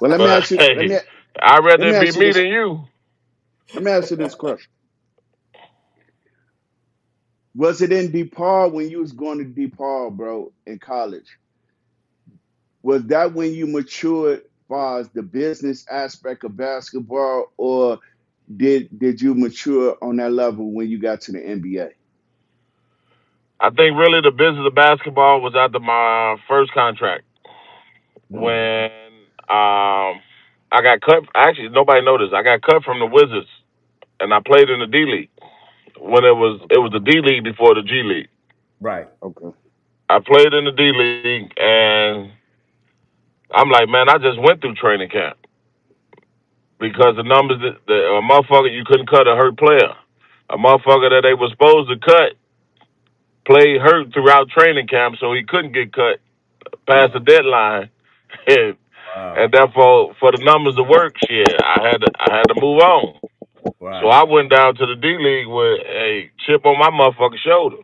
Well, let me But ask you. hey, I'd Let rather me it be ask you me this. than you. Let me ask you this question. Was it in DePaul when you was going to DePaul, bro, in college? Was that when you matured as far as the business aspect of basketball, or did you mature on that level when you got to the NBA? I think really the business of basketball was after my first contract. Mm. When I got cut. Actually, nobody noticed. I got cut from the Wizards, and I played in the D League when it was the D League before the G League. Right. Okay. I played in the D League, and I'm like, man, I just went through training camp because the numbers a motherfucker you couldn't cut a hurt player, a motherfucker that they were supposed to cut played hurt throughout training camp, so he couldn't get cut past the deadline. and, Wow. and therefore, for the numbers to work, shit, I had to move on. So Right. I went down to the D League with a chip on my motherfucking shoulder.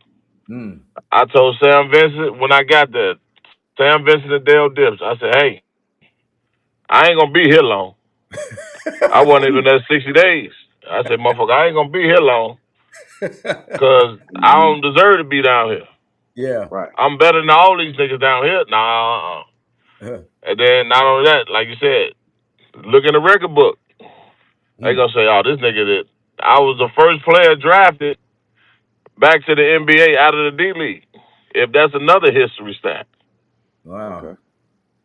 Mm. I told Sam Vincent when I got there, Sam Vincent and Dale Dips, I said, hey, I ain't gonna be here long. I wasn't even there 60 days. I said, motherfucker, I ain't gonna be here long because I Hmm. don't deserve to be down here. Yeah. Right. I'm better than all these niggas down here. Nah. And then not only that, like you said, look in the record book. They Mm. gonna say, oh, this nigga that I was the first player drafted back to the NBA out of the D League. If that's another history stat. Wow. Okay.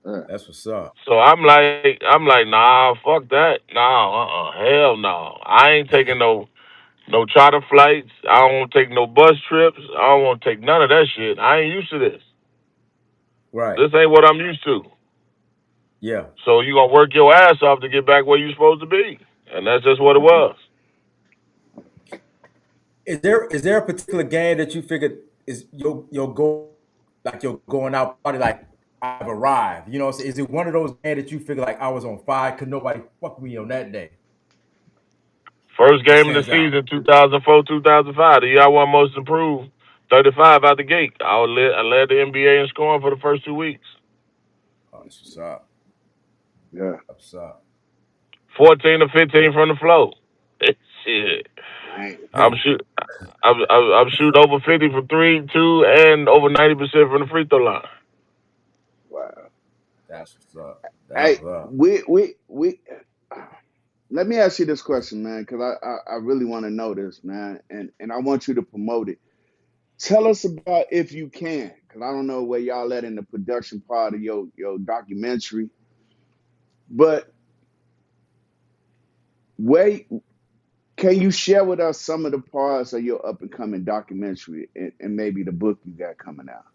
Yeah. That's what's up. So I'm like, nah, fuck that. Nah, hell no. I ain't taking no charter flights. I don't want to take no bus trips. I don't want to take none of that shit. I ain't used to this. Right. This ain't what I'm used to. Yeah. So you gonna work your ass off to get back where you supposed to be, and that's just what it Hmm. was. Is there a particular game that you figured is your goal, like you're going out party like I've arrived? You know, is it one of those games that you figure like I was on fire, could nobody fuck me on that day First that game of the stands out? season, 2004, 2005. The year I won Most Improved, 35 out the gate. I led the NBA in scoring for the first 2 weeks. Oh, that's what's up. Yeah. That's what's up. 14 to 15 from the floor. Shit, Dang. I'm shoot. I'm shooting over 50 from three, two, and over 90% from the free throw line. That's what's up. That's Hey, what's up. we. Let me ask you this question, man, because I really want to know this, man, and I want you to promote it. Tell us about if you can, because I don't know where y'all at in the production part of your documentary, but where can you share with us some of the parts of your up and coming documentary and maybe the book you got coming out,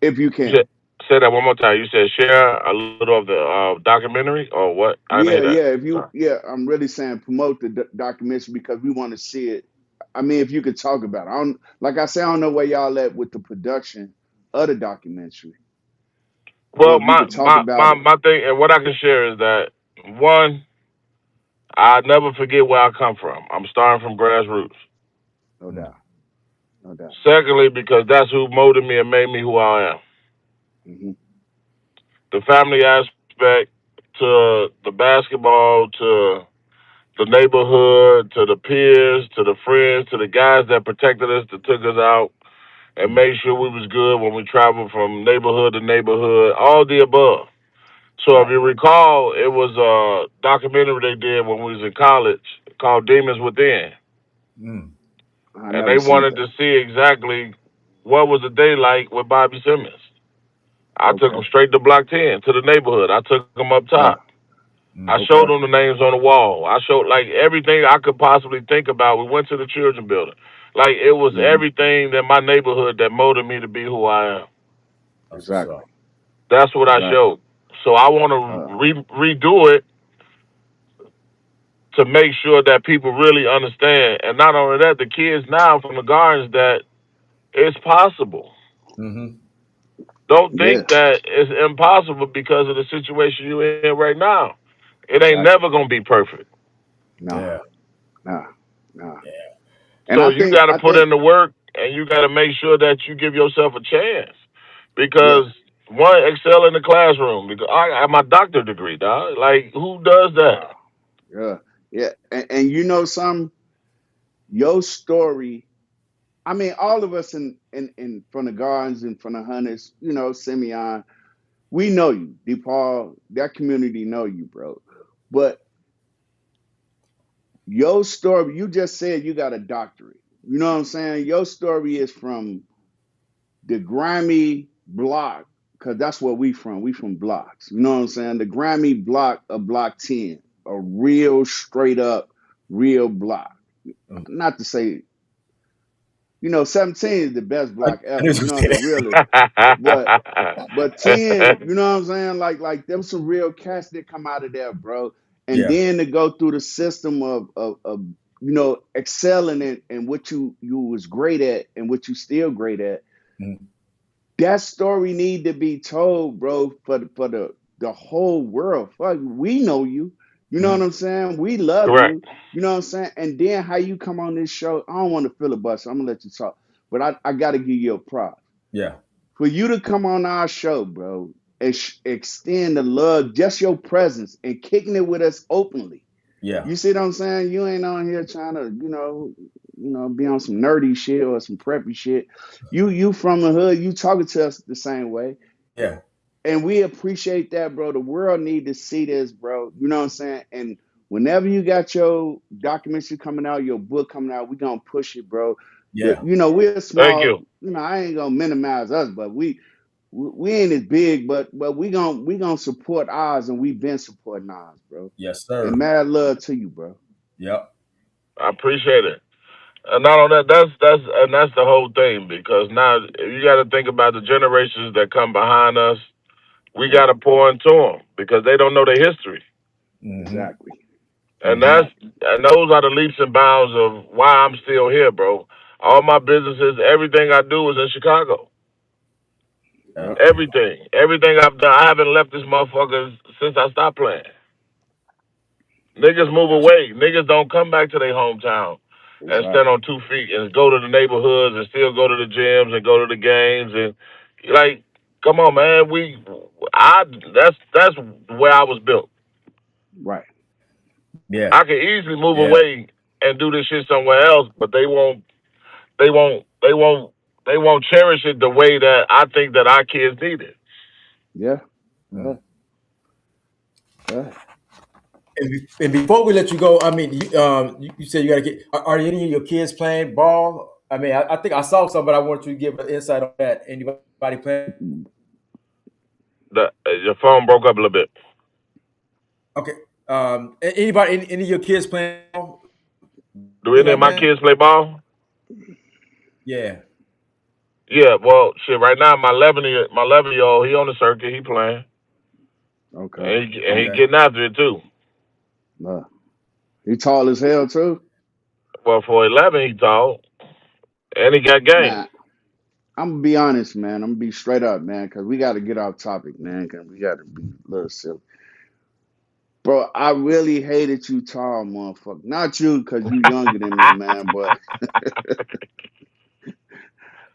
if you You can? said say that one more time. You said share a little of the documentary or what? I didn't Yeah, hear that. yeah. If you, Sorry. yeah, I'm really saying promote the documentary because we want to see it. I mean, if you could talk about it, I don't, like I said, I don't know where y'all at with the production of the documentary, or Well, if you my could talk my about my it. my thing and what I can share is that one, I never forget where I come from. I'm starting from grassroots. No Mm, doubt, no doubt. Secondly, because that's who molded me and made me who I am. Hmm. The family aspect to the basketball to the neighborhood to the peers to the friends to the guys that protected us that took us out and mm, made sure we was good when we traveled from neighborhood to neighborhood, all the above. So if Right. you recall, it was a documentary they did when we was in college called Demons Within. mm, I And never they seen wanted that. to see exactly what was a day like with Bobby Simmons. I took Okay. them straight to Block 10, to the neighborhood. I took them up Wow. top. I mm, showed Okay. them the names on the wall. I showed like everything I could possibly think about. We went to the children building. Like it was Hmm. everything that my neighborhood that molded me to be who I am. that's what's Exactly. up. That's what I Exactly. showed. So I want Uh, to redo it to make sure that people really understand. And not only that, the kids now from the gardens that it's possible. Mm-hmm. Don't yeah. think that it's impossible because of the situation you're in right now. It ain't Exactly. never gonna be perfect. Nah. Yeah. Nah. Nah. Yeah. And So you got to I put think, in the work, and you got to make sure that you give yourself a chance. yeah. Because one, excel in the classroom. Because I have my doctorate degree, dog. Like who does that? Wow. Yeah. Yeah. And you know some your story. I mean, all of us in from the gardens and from the hunters, you know, Simeon, we know you, DePaul, that community know you, bro. But your story, you just said you got a doctorate. You know what I'm saying? Your story is from the grimy block, because that's where we from. We from blocks. You know what I'm saying? The grimy block of block 10, a real straight up, real block. Mm. Not to say, you know, 17 is the best I, block I knew ever. you You would know, say the that. realest. But 10, you know what I'm saying? Like them some real cats that come out of there, bro. And Yeah. then to go through the system of you know, excelling in what you was great at and what you still great at. Mm, That story need to be told, bro, for the whole world. Fuck, we know you. You know what mm. I'm saying? We love Correct. you. You know what I'm saying? And then how you come on this show, I don't want to filibuster. I'm gonna let you talk. But I gotta give you a prop. Yeah. For you to come on our show, bro, and extend the love, just your presence and kicking it with us openly. Yeah. You see what I'm saying? You ain't on here trying to, be on some nerdy shit or some preppy shit. You from the hood, you talking to us the same way. Yeah. And we appreciate that, bro. The world need to see this, bro. You know what I'm saying? And whenever you got your documentary coming out, your book coming out, we gonna push it, bro. Yeah. We're Thank small, you. I ain't gonna minimize us, but we ain't as big, but we gonna support ours, and we've been supporting ours, bro. Yes, And sir. mad love to you, bro. Yep. I appreciate it. And not only that, that's the whole thing. Because now you got to think about the generations that come behind us. We got Right. to pour into them because they don't know their history. Mm-hmm. Exactly. And Mm-hmm. Exactly. those are the leaps and bounds of why I'm still here, bro. All my businesses, everything I do is in Chicago. Yeah. Yep. Everything I've done, I haven't left this motherfucker since I stopped playing. Niggas move That's away. Niggas don't come back to their hometown and stand Exactly. on 2 feet and go to the neighborhoods and still go to the gyms and go to the games and like, come on, man. I that's where I was built. Right. yeah. I could easily move Yeah. away and do this shit somewhere else, but they won't. They won't. They won't. they won't cherish it the way that I think that our kids need it. Yeah. Yeah. Yeah. And before we let you go, I mean, you said you got to get. Are any of your kids playing ball? I mean, I think I saw some, but I want you to give an insight on that. Anybody playing? Your phone broke up a little bit. Okay. Anybody? Any of your kids playing? Ball? Do Anything any of like my that? kids play ball? Yeah. Yeah, well, shit. Right now, my 11-year-old, he on the circuit, he playing, Okay. and he Okay. getting after it too. He tall as hell too. Well, for 11, he tall, and he got game. Man, I'm gonna be honest, man. I'm gonna be straight up, man, because we got to get off topic, man. Because we got to be a little silly, bro. I really hated you, tall motherfucker. Not you, because you younger than me, man. But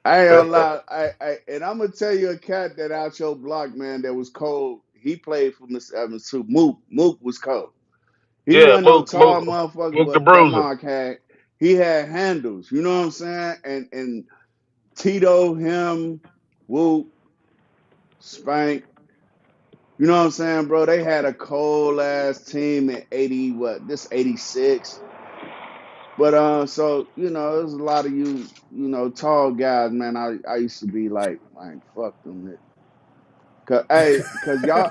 I ain't gonna lie. And I'm gonna tell you a cat that out your block, man. That was cold. He played for Mr. Evans too. Mook was cold. He Yeah, wasn't no Mook, Mook, tall motherfucker, Mook the but that Bruiser. mark had he had handles. You know what I'm saying? And Tito, him, Whoop, Spank. You know what I'm saying, bro? They had a cold ass team in 80, what, this 86. But so, there's a lot of tall guys, man. I used to be like, man, fuck them niggas. Cause y'all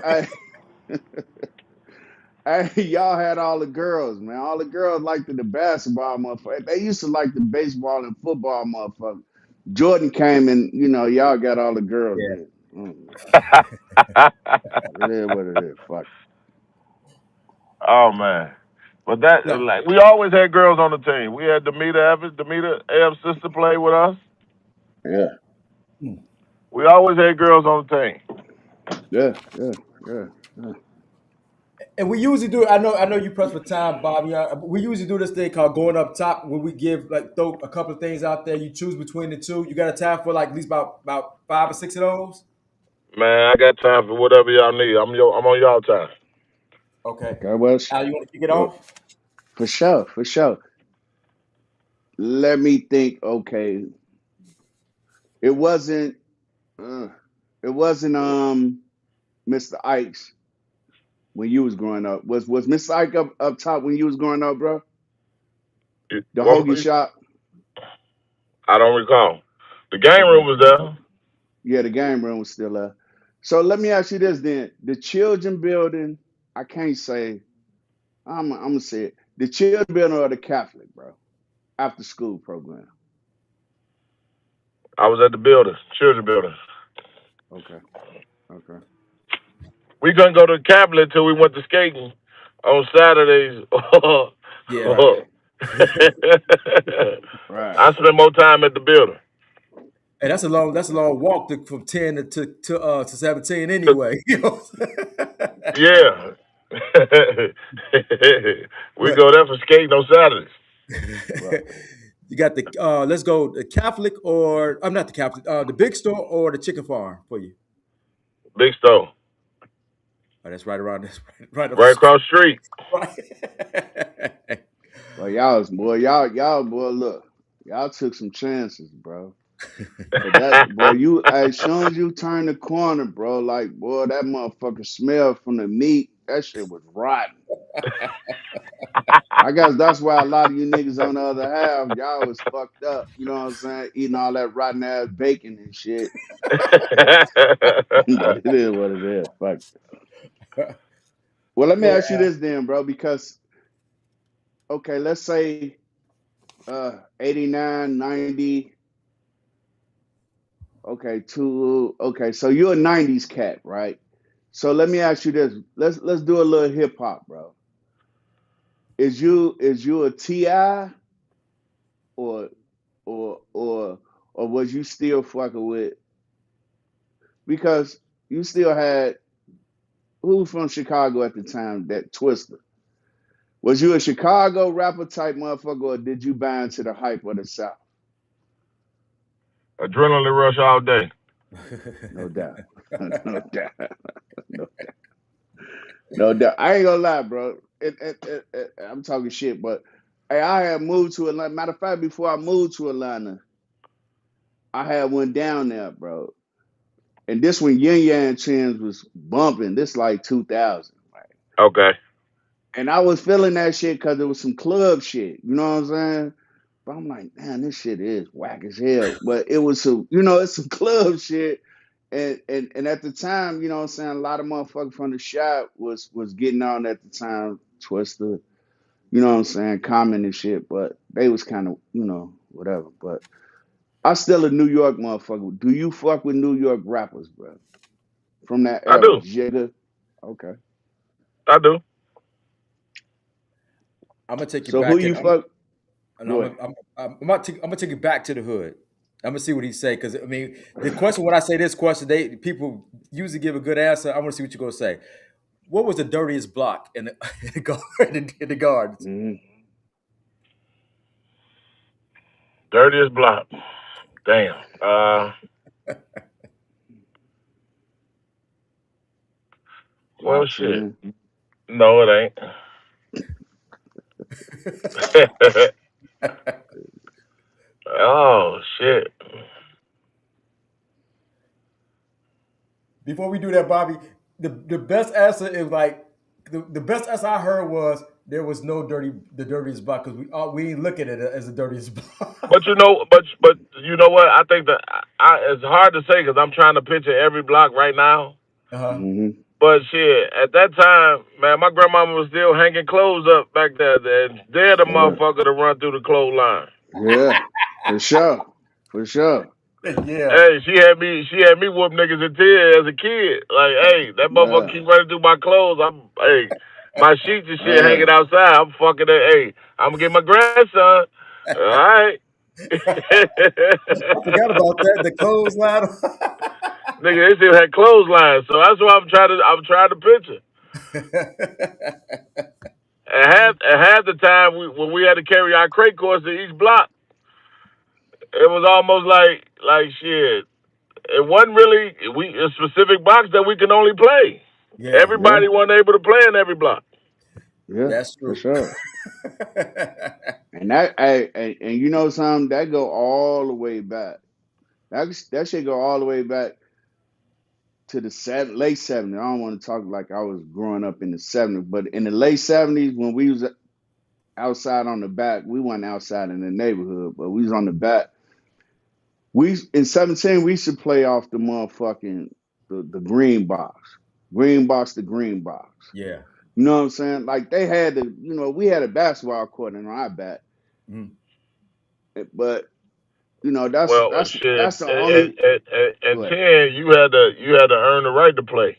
y'all had all the girls, man. All the girls liked the basketball motherfucker. They used to like the baseball and football motherfucker. Jordan came and, y'all got all the girls Yeah. then. It is what it is. Fuck. Oh man, but that No. like we always had girls on the team. We had Demeter Evans, Demeter Evans' sister play with us. Yeah. We always had girls on the team. Yeah. Yeah. Yeah. Yeah. And we usually do. I know you press for time, Bobby. We usually do this thing called going up top, where we give throw a couple of things out there. You choose between the two. You got a time for like at least about 5 or 6 of those. Man, I got time for whatever y'all need. I'm on y'all time. Okay. Okay, well, Al, you want to kick it well, off? for sure, for sure. Let me think. Okay, it wasn't. Uh, it wasn't. Mr. Ike's when you was growing up. Was Mr. Ike up top when you was growing up, bro? The What, hoagie shop. I don't recall. The game Okay. room was there. Yeah, the game room was still there. So let me ask you this then: the children building. I can't say. I'm gonna say it. The children building or the Catholic, bro. After school program. I was at the building, children building. Okay. Okay. We couldn't go to the Capitol until we went to skating on Saturdays. Yeah. Right. Right. I spent more time at the building. And that's a long walk from 10 to 17 To- anyway. Yeah. We But go there for skating on Saturdays. Right. you got the let's go the Catholic, or I'm not the Catholic, the big store or the chicken farm for you. Big stove. Oh, that's right around this, right up the Right street. across the street. Right. Well, y'all, boy, look, y'all took some chances, bro. Cause that, boy, as soon as you turn the corner, bro, like, boy, that motherfucker smell from the meat. That shit was rotten. I guess that's why a lot of you niggas on the other half, y'all was fucked up. You know what I'm saying? Eating all that rotten ass bacon and shit. But it is what it is. Fuck. Well, let me So ask you this then, bro, because okay, let's say 89, 90. Okay, so you're a 90s cat, right? So let me ask you this. Let's do a little hip hop, bro. Is you a TI or or was you still fucking with because you still had who from Chicago at the time, that Twister. Was you a Chicago rapper type motherfucker or did you buy into the hype of the South? Adrenaline rush all day. No doubt. No doubt. No, no doubt. I ain't gonna lie, bro. I'm talking shit, but hey, I had moved to Atlanta. Matter of fact, before I moved to Atlanta, I had one down there, bro. And this when Yin Yang Twins was bumping. This like 2000. Right? Okay. And I was feeling that shit because it was some club shit. You know what I'm saying? But I'm like, man, this shit is whack as hell. But it was some, it's some club shit. And at the time, you know what I'm saying, a lot of motherfuckers from the shop was getting on at the time, Twister, you know what I'm saying, Common and shit, but they was kind of, whatever. But I still a New York motherfucker. Do you fuck with New York rappers, bro? From that I era, do. Jigga? Okay. I do. I'm gonna take you So who back in. you fuck? And Go ahead. I'm gonna take you back to the hood. I'm gonna see what he say because I mean the question when I say this question, people usually give a good answer. I want to see what you're gonna say. What was the dirtiest block in the in the gardens? Hmm. Dirtiest block. Damn. Well, Block shit. 10. No, it ain't. Oh shit. Before we do that, Bobby, the best answer is like the best answer I heard was there was no the dirtiest block because we ain't looking at it as the dirtiest block. But you know what? I think that it's hard to say because I'm trying to picture every block right now. Uh-huh. Hmm. But shit, at that time, man, my grandmama was still hanging clothes up back there, and they're the Yeah. motherfucker to run through the clothesline. Yeah. For sure. For sure. Yeah. Hey, she had me whoop niggas in tears as a kid. Like, hey, that motherfucker Yeah. keep running through my clothes. Hey, my sheets and shit Yeah. hanging outside. I'm fucking that. Hey, I'm gonna get my grandson. All right. I forgot about that. The clothesline. Nigga, they still had clotheslines, so that's what I'm trying to picture. At half the time when we had to carry our crate course to each block, it was almost like shit. It wasn't really a specific box that we can only play. Yeah, Yeah. Everybody wasn't able to play in every block. Yeah. that's For true. sure. And that and you know something, that go all the way back. That should go all the way back to the late 70s. I don't want to talk like I was growing up in the 70s, but in the late 70s when we was outside on the back, we weren't outside in the neighborhood, but we was on the back. We in 17 we used to play off the motherfucking the green box. Green box to green box. Yeah. You know what I'm saying? Like they had we had a basketball court in our back. Mhm. But that's Well, that's shit. that's the only. At Go ahead. 10, you had to earn the right to play.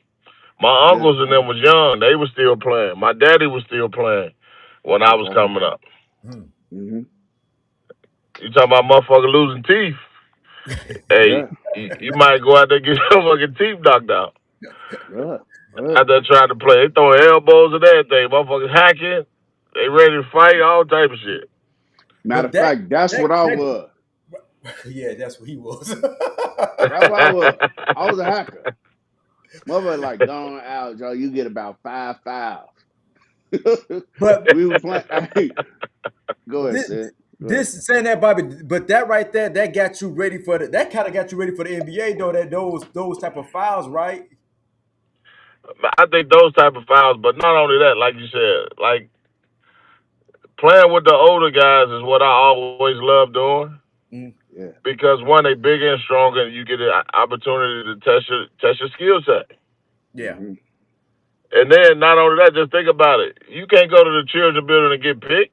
My Yeah. uncles and them was young. They was still playing. My daddy was still playing when I was Okay. coming up. Mhm. Hmm. You talking about motherfucker losing teeth? Hey, Yeah. you might go out there and get your fucking teeth knocked out. Yeah. Yeah. Out there trying to play. They throwing elbows and everything. Motherfuckers hacking. They ready to fight, all type of shit. Matter But of fact, that's what I that was. yeah, that's what he was. That's what I was. I was a hacker. Mother like going out, Joe. You get about 5 fouls. but We were playing. Hey, go ahead, this Sid. Go ahead. this saying that, Bobby, but that right there, that got you ready for that kind of got you ready for the NBA though. That those type of fouls, right? I think those type of fouls, but not only that, like you said, like playing with the older guys is what I always love doing Mm, Yeah. because one, they bigger and stronger, and you get an opportunity to test your skill set. yeah, Hmm. And then not only that, just think about it. You can't go to the children building and get picked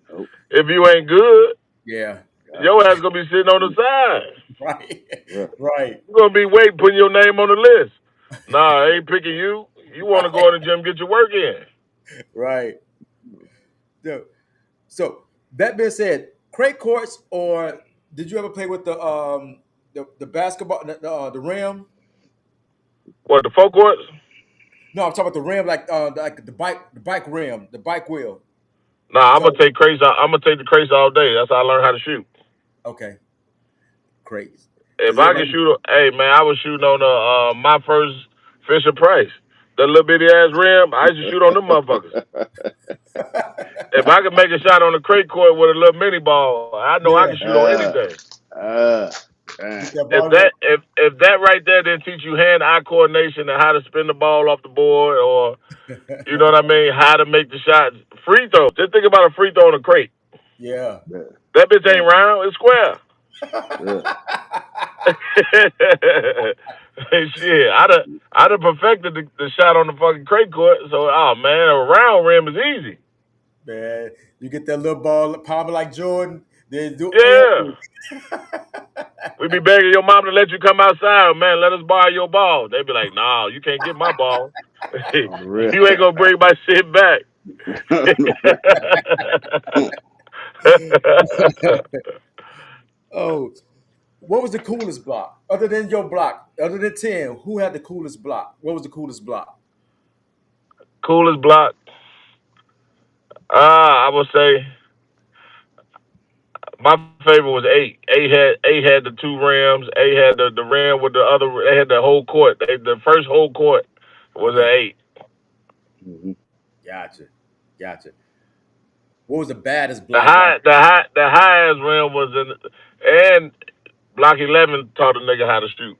Nope. if you ain't good. yeah, Yeah. Your ass gonna be sitting on the side. right, Yeah. right, You're gonna be waiting, putting your name on the list. Nah, I ain't picking you. You want to right, go in the gym, get your work in. right. So, so that being said, crate courts or did you ever play with the basketball the rim? What, the folk courts? No, I'm talking about the rim like the bike rim, the bike wheel. Nah, I'm gonna So take crates. I'm gonna take the crates all day. That's how I learned how to shoot. okay, crates. If Because I can everybody shoot, hey man, I was shooting on my first Fisher Price. That little bitty ass rim, I used to shoot on them motherfuckers. If I could make a shot on the crate court with a little mini ball, I know I yeah. can shoot on Yeah. anything. Uh, Keep damn. that If ball. that if that right there didn't teach you hand-eye coordination and how to spin the ball off the board, or you know what I mean, how to make the shots, free throws. Just think about a free throw in a crate. Yeah. Yeah, That bitch yeah, ain't round; it's square. yeah. Shit, I'd have perfected the shot on the fucking crate court. So, oh man, a round rim is easy. Man, you get that little ball, palmer like Jordan, then do Yeah, we be begging your mom to let you come outside, man. Let us borrow your ball. They be like, nah, you can't get my ball. On the real. You ain't gonna bring my shit back. On the real. Oh, what was the coolest block? Other than your block, other than 10, who had the coolest block? What was the coolest block? Coolest block. I would say my favorite was eight. Eight had the two rims. Eight had the rim with the other. They had the whole court. The first whole court was an Okay. eight. Mhm. Gotcha. Gotcha. What was the baddest The block? high, the high, the highest rim was in, and Block 11 taught a nigga how to shoot,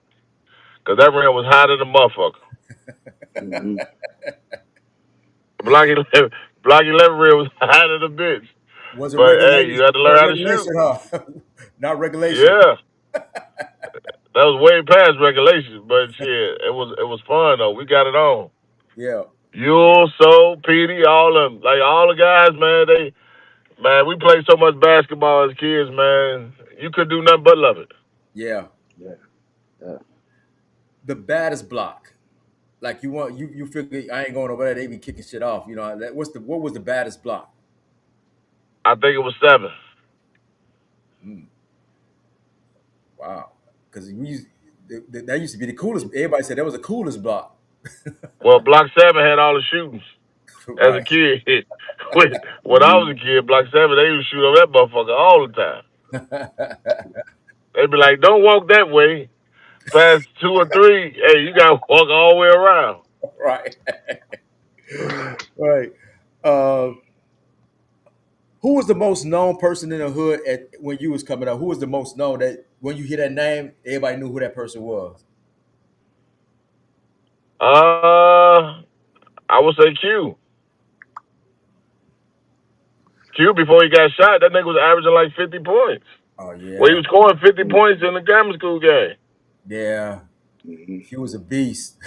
cause that rim was higher than the motherfucker. Mhm. Block 11, Block 11 rim was higher than the bitch. Was it But hey, you regulation? had to learn how to shoot. Regulation, huh? Not regulation. Yeah, that was way past regulations, but shit, it was fun though. We got it on. Yeah. You, So, Petey, all of them, like all the guys, man. Man, we played so much basketball as kids, man. You could do nothing but love it. Yeah. Yeah, yeah. The baddest block. Like you figure I ain't going over there, they be kicking shit off. You know, what was the baddest block? I think it was 7. Mm, wow. Because that used to be the coolest. Everybody said that was the coolest block. Well, Block 7 had all the shootings as a Right. kid. When I Mhm. was a kid, Block 7, they used to shoot on that motherfucker all the time. They'd be like, don't walk that way. Past 2 or 3, hey, you got to walk all the way around. Right. Right. Uh, who was the most known person in the hood when you was coming up? Who was the most known that when you hear that name, everybody knew who that person was? I would say Q. Q, before he got shot, that nigga was averaging like 50 points. Oh Well, he yeah, was scoring 50 points in the grammar school game. yeah. Mhm. He was a beast.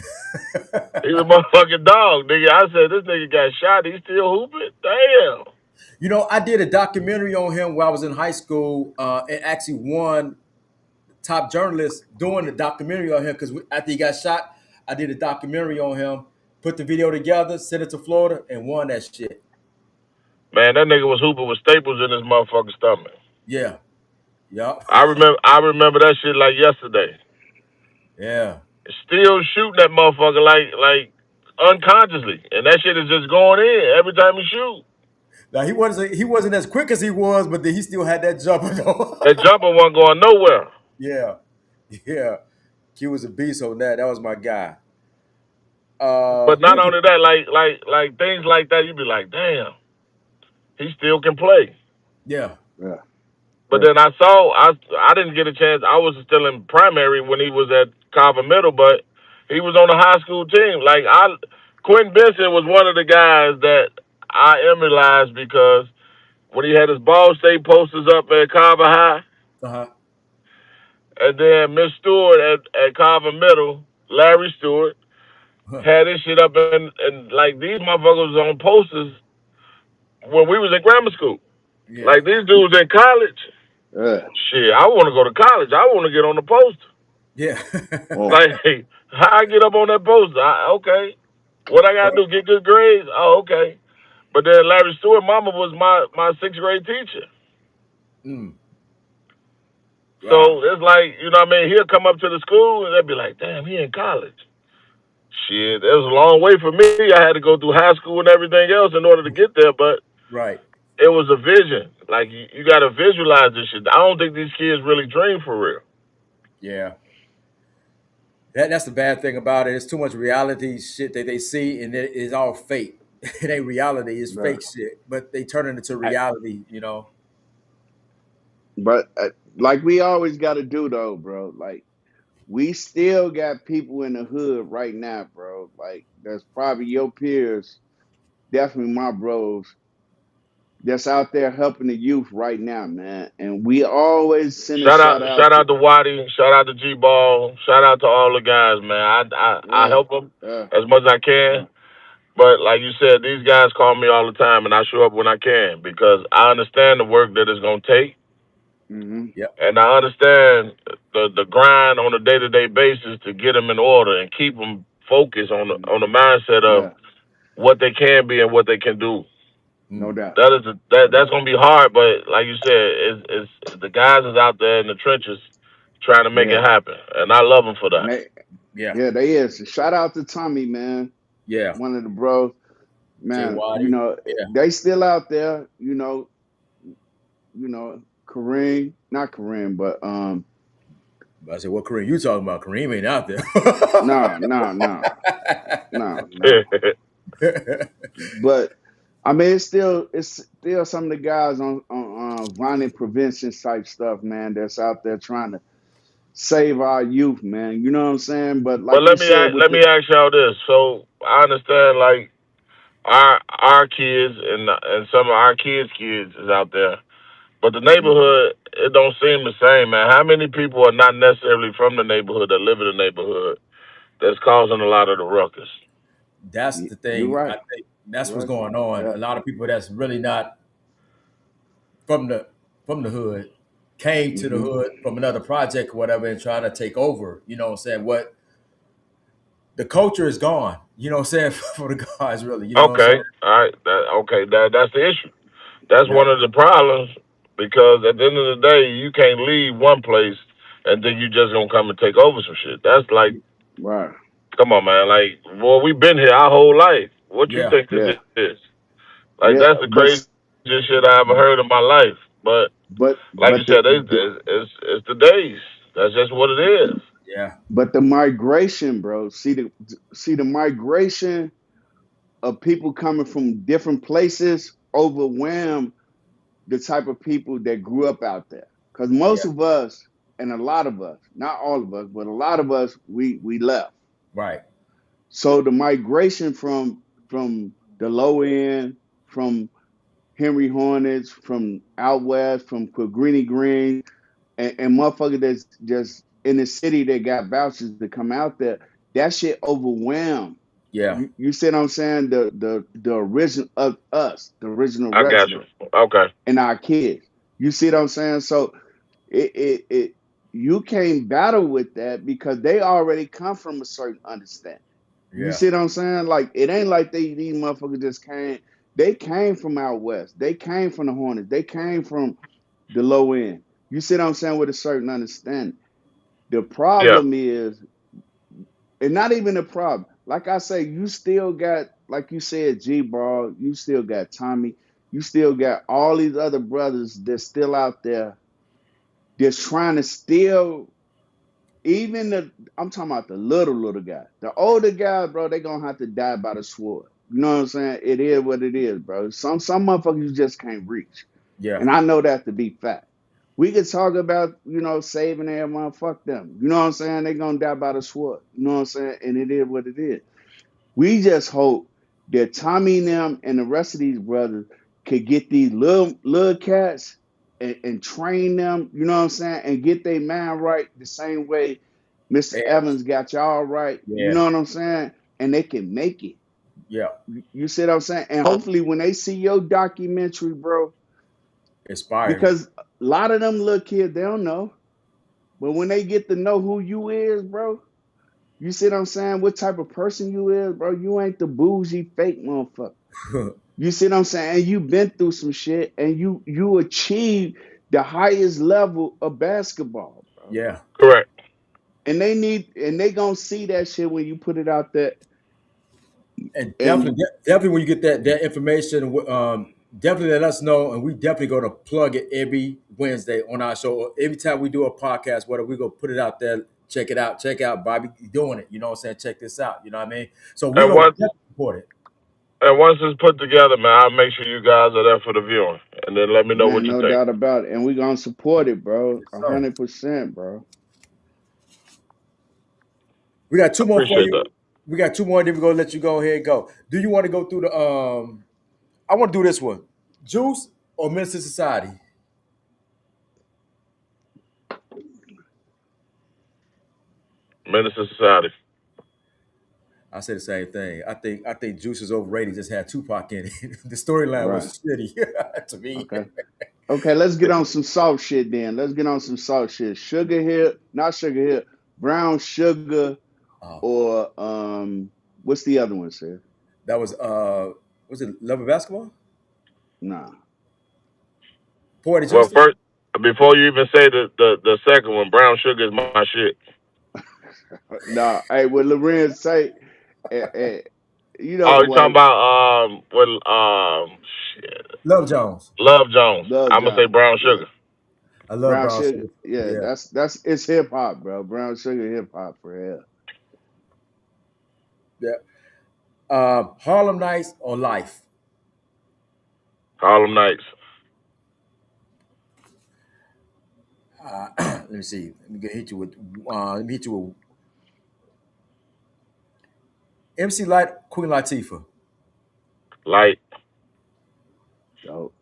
He was a motherfucking dog, nigga. I said, this nigga got shot. He still hooping? Damn. You know, I did a documentary on him while I was in high school, and actually won top journalist doing the documentary on him because after he got shot, I did a documentary on him, put the video together, sent it to Florida, and won that shit. Man, that nigga was hooping with staples in his motherfucking stomach. Yeah, yep, I remember that shit like yesterday. yeah. Still shooting that motherfucker like unconsciously. And that shit is just going in every time he shoot. Now he wasn't as quick as he was, but then he still had that jumper though. That jumper wasn't going nowhere. Yeah, yeah. Q was a beast on that. That was my guy. But Who not was it? only that, like things like that, you be like, damn, he still can play. Yeah, Yeah, But yeah. then I didn't get a chance. I was still in primary when he was at Carver Middle, but he was on the high school team. Quentin Benson was one of the guys that I emulated because when he had his Ball State posters up at Carver High, uh-huh. and then Miss Stewart at Carver Middle, Larry Stewart, Huh. had his shit up and like these motherfuckers was on posters when we was in grammar school. Yeah, Like these dudes in college. Yeah. Shit, I want to go to college. I want to get on the poster. yeah. Oh, Like, hey, how I get up on that poster? Okay. What I gotta do? Get good grades? Oh, okay. But then Larry Stewart, mama was my sixth grade teacher. Mm, wow. So it's like, you know what I mean? He'll come up to the school and they'll be like, damn, he in college. Shit, it was a long way for me. I had to go through high school and everything else in order to get there, but Right. it was a vision. Like, you gotta visualize this shit. I don't think these kids really dream for real. Yeah. That's the bad thing about it. It's too much reality shit that they see, and it's all fake. It ain't reality. It's yeah. fake shit, but they turn it into I, reality. You know. But like we always got to do though, bro. Like we still got people in the hood right now, bro. Like that's probably your peers, definitely my bros, that's out there helping the youth right now, man. And we always send a shout out Shout to out to Waddy, shout out to G Ball, shout out to all the guys, man. I yeah, help them yeah, as much as I yeah. can. But like you said, these guys call me all the time, and I show up when I can because I understand the work that it's gonna take, Mm-hmm. Yep. and I understand the grind on a day to day basis to get them in order and keep them focused on the mindset of Yeah, what they can be and what they can do. no Mm, doubt. That No that's doubt. gonna be hard, but like you said, it's the guys is out there in the trenches trying to make it Yeah. happen, and I love them for And that. they yeah. yeah, they is. Shout out to Tommy, man. Yeah. One of the bros. Jay Man, Waddy. they still out there, Kareem, not Kareem, but I said, what Kareem you talking about? Kareem ain't out there. no, no, no, no, no. But I mean, it's still some of the guys on violent prevention type stuff, man. That's out there trying to save our youth, man. You know what I'm saying? But But like you said, with let me the ask y'all this. So I understand like our kids and some of our kids is out there, but the Mhm. neighborhood it don't seem the same, man. How many people are not necessarily from the neighborhood that live in the neighborhood that's causing a lot of the ruckus? That's the You're thing. I right. think that's You're what's right. going on. Yeah. A lot of people that's really not from the hood came to the Hmm. hood from another project or whatever and trying to take over. You know what I'm saying? What the culture is gone. You know what I'm saying? For the guys, really. You know what I'm saying? Okay, all right, that's the issue. That's one Yep. of the problems because at the end of the day, you can't leave one place and then you just gonna come and take over some shit. That's like, Right. come on, man. Like, boy, we've been here our whole life. What you Yeah. think this Yeah. is? Like, Yeah. that's the craziest shit I ever heard in my life. But like you But said, it's the days. That's just what it is. Yeah. the migration, bro. See the migration of people coming from different places overwhelm the type of people that grew up out there. Because most Yeah. of us, and a lot of us, not all of us, but a lot of us, we left. Right. So the migration from the low end, from Henry Hornets, from out west, from Greeny Green, and motherfucker that's just in the city that got vouchers to come out there, that shit overwhelmed. Yeah. You see what I'm saying? The original of us, the original I got you. resident, Okay. and our kids. You see what I'm saying? So it you can't battle with that because they already come from a certain understanding. You Yeah. see what I'm saying? Like it ain't like these motherfuckers just came. They came from out west. They came from the Hornets. They came from the low end. You see what I'm saying? With a certain understanding. The Yeah. problem is, and not even a problem. Like I say, you still got, like you said, G Ball. You still got Tommy. You still got all these other brothers that's still out there that's trying to still. Even I'm talking about the little guy. The older guy, bro, they gonna have to die by the sword. You know what I'm saying? It is what it is, bro. Some motherfuckers you just can't reach, Yeah. and I know that to be fact. We could talk about saving everyone. Fuck them. You know what I'm saying? They gonna die by the sword. You know what I'm saying? And it is what it is. We just hope that Tommy and them and the rest of these brothers could get these little cats and train them, you know what I'm saying, and get their mind right the same way Mr. Yeah. Evans got y'all right, you Yeah. know what I'm saying? And they can make it. Yeah. You see what I'm saying? And hopefully when they see your documentary, bro, Inspiring. because a lot of them little kids, they don't know. But when they get to know who you is, bro, you see what I'm saying? What type of person you is, bro? You ain't the bougie fake motherfucker. You see what I'm saying? And you've been through some shit and you achieved the highest level of basketball, bro. Yeah. Correct. And they gonna see that shit when you put it out there. And And definitely when you get that information, definitely let us know, and we definitely going to plug it every Wednesday on our show. Every time we do a podcast, whether we go put it out there, check out Bobby doing it. You know what I'm saying? Check this out. You know what I mean? So we're And going to one definitely support it. And once it's put together, man, I'll make sure you guys are there for the viewing, and then let me know what Man, you no think. doubt about it. And we gonna support it, bro. Yes, sir. 100%, bro. We got two more for Appreciate you. that. We got two more, then we're gonna let you go ahead and go. Do you want to go through the I want to do this one. Juice or Minister Society? Minister Society. I say the same thing. I think Juice is overrated. Just had Tupac in it. The storyline Right. was shitty to me. Okay. Okay, let's get on some soft shit then. Let's get on some soft shit. Sugar Hill, not Sugar Hill, Brown Sugar Oh, or what's the other one, sir? that was it Love of Basketball? Nah. Poetic Well, Justice? first, before you even say the second one, brown sugar is my shit. Nah. Hey, what Lorenz say, eh, eh, you know Oh, you talking what? about shit, Love Jones. Love Jones. Love I'm gonna say John. brown Yeah. sugar. I love Brown Brown Sugar. Sugar. Yeah, Yeah. that's it's hip hop, bro. Brown Sugar hip hop for hell. Yeah. Harlem Nights or Life? Harlem Nights. Let me see. Let me hit you with MC Light, Queen Latifah, Light. Dope.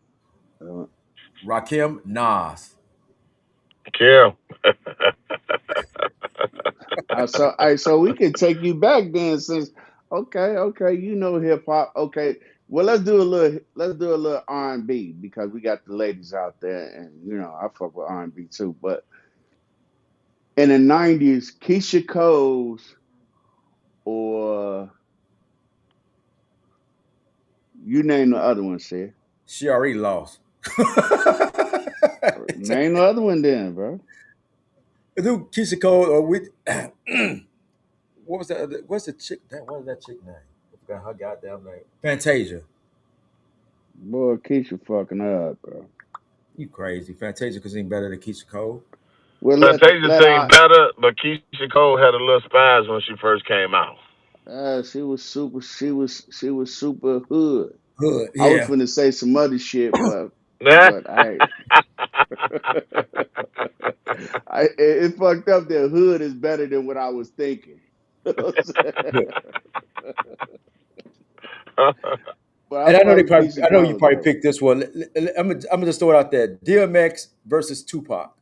Uh, Rakim, Nas. Kim. so we can take you back then since okay, you know hip hop. Okay. Well, let's do a little R&B because we got the ladies out there and you know, I fuck with R&B too, but in the 90s, Keisha Cole's or you name the other one, Sid. She already lost. Name the other one then, bro. Do Keisha Cole or with what was that? What's the chick? What was that chick name? I forgot her goddamn name. Fantasia. Boy, Keisha fucking up, bro. You crazy? Fantasia could sing better than Keisha Cole. Well, Fantasia let sing our better, but Keisha Cole had a little spaz when she first came out. she was super hood. Hood, I was yeah. finna say some other shit, Nah. but it fucked up that hood is better than what I was thinking. Hood. But I And fuck with Keisha I know you Cole probably though. picked this one. I'm gonna just throw it out there. DMX versus Tupac.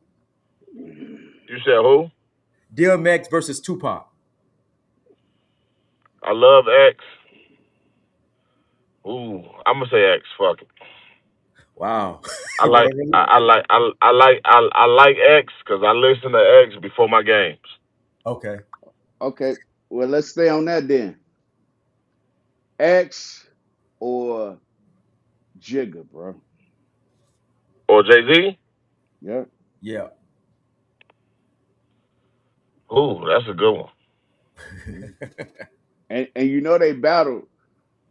You said who? DMX versus Tupac. I love X. Ooh, I'm gonna say X. Fuck it. Wow. I You like wanna really? I like X because I listen to X before my games. Okay. Okay, well let's stay on that then. X or Jigga, bro. Or Jay Z. Yeah. Yeah. Ooh, that's a good one. Mhm. And you know they battled.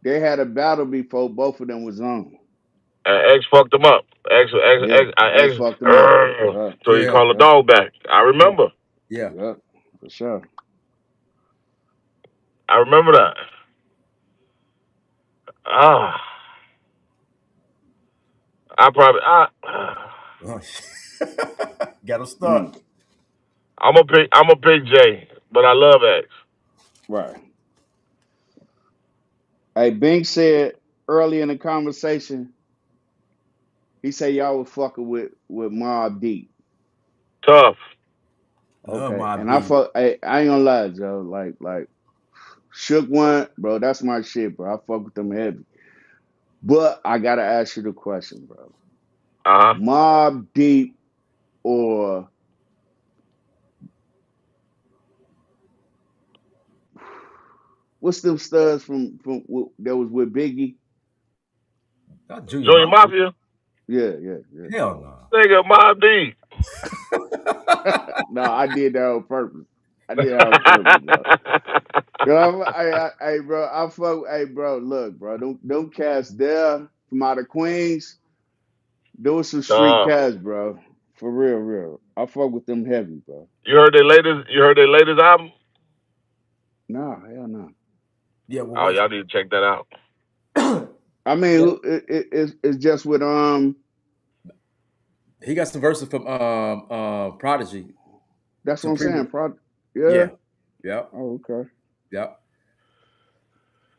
They had a battle before both of them was on. And X fucked him up. Yeah, X fucked them up. Yeah, So he Yeah. called a yeah, dog back. I Yeah. remember. Yeah. yeah, for sure. I remember that. Ah, I probably Got to start. Mm, I'm a pick Jay, but I love X. right. Hey, Bink said early in the conversation, he said y'all was fucking with Mobb Deep. Tough. Love Okay, my and I beat. fuck. I ain't gonna lie, Joe. Like Shook One, bro. That's my shit, bro. I fuck with them heavy. But I gotta ask you the question, bro. Uh huh. Mobb Deep or what's them studs that was with Biggie? Not Junior Junior Mafia. Mafia. Yeah. Hell no. Nigga, Mob D. No, I did that on purpose. I did that on purpose, bro. Bro, I fuck. Hey, bro, look, bro, them cats there from out of Queens, those some street Tough. cats, bro. For real, real. I fuck with them heavy, bro. You heard their latest? You heard their latest album? Nah, hell no. Yeah. What Oh, was y'all it? need to check that out. I mean, Yeah, it's just with he got some verses from Prodigy, that's what some I'm saying. previous. Yeah. Yeah, yeah, Oh, okay. yeah.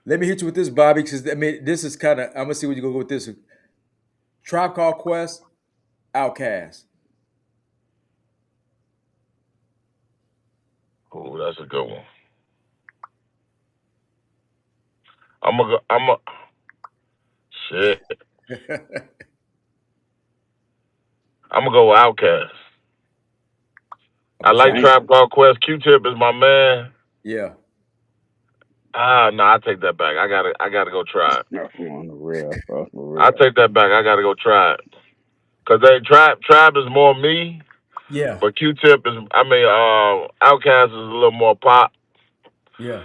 Let me hit you with this, Bobby, because I mean, this is kind of. I'm gonna see where you go with this. Tribe Called Quest, Outcast. Oh, that's a good one. I'm gonna go. I'm a shit. I'm gonna go with Outkast. I About like you? Damn. Trap Called Quest. Q-Tip is my man. Yeah, Ah, no, I take that back. I gotta go try it. No, on the real, bro. For I real. take that back. I gotta go try it. Cause they trap is more me, yeah, but Q-Tip is. I mean, Outkast is a little more pop. yeah.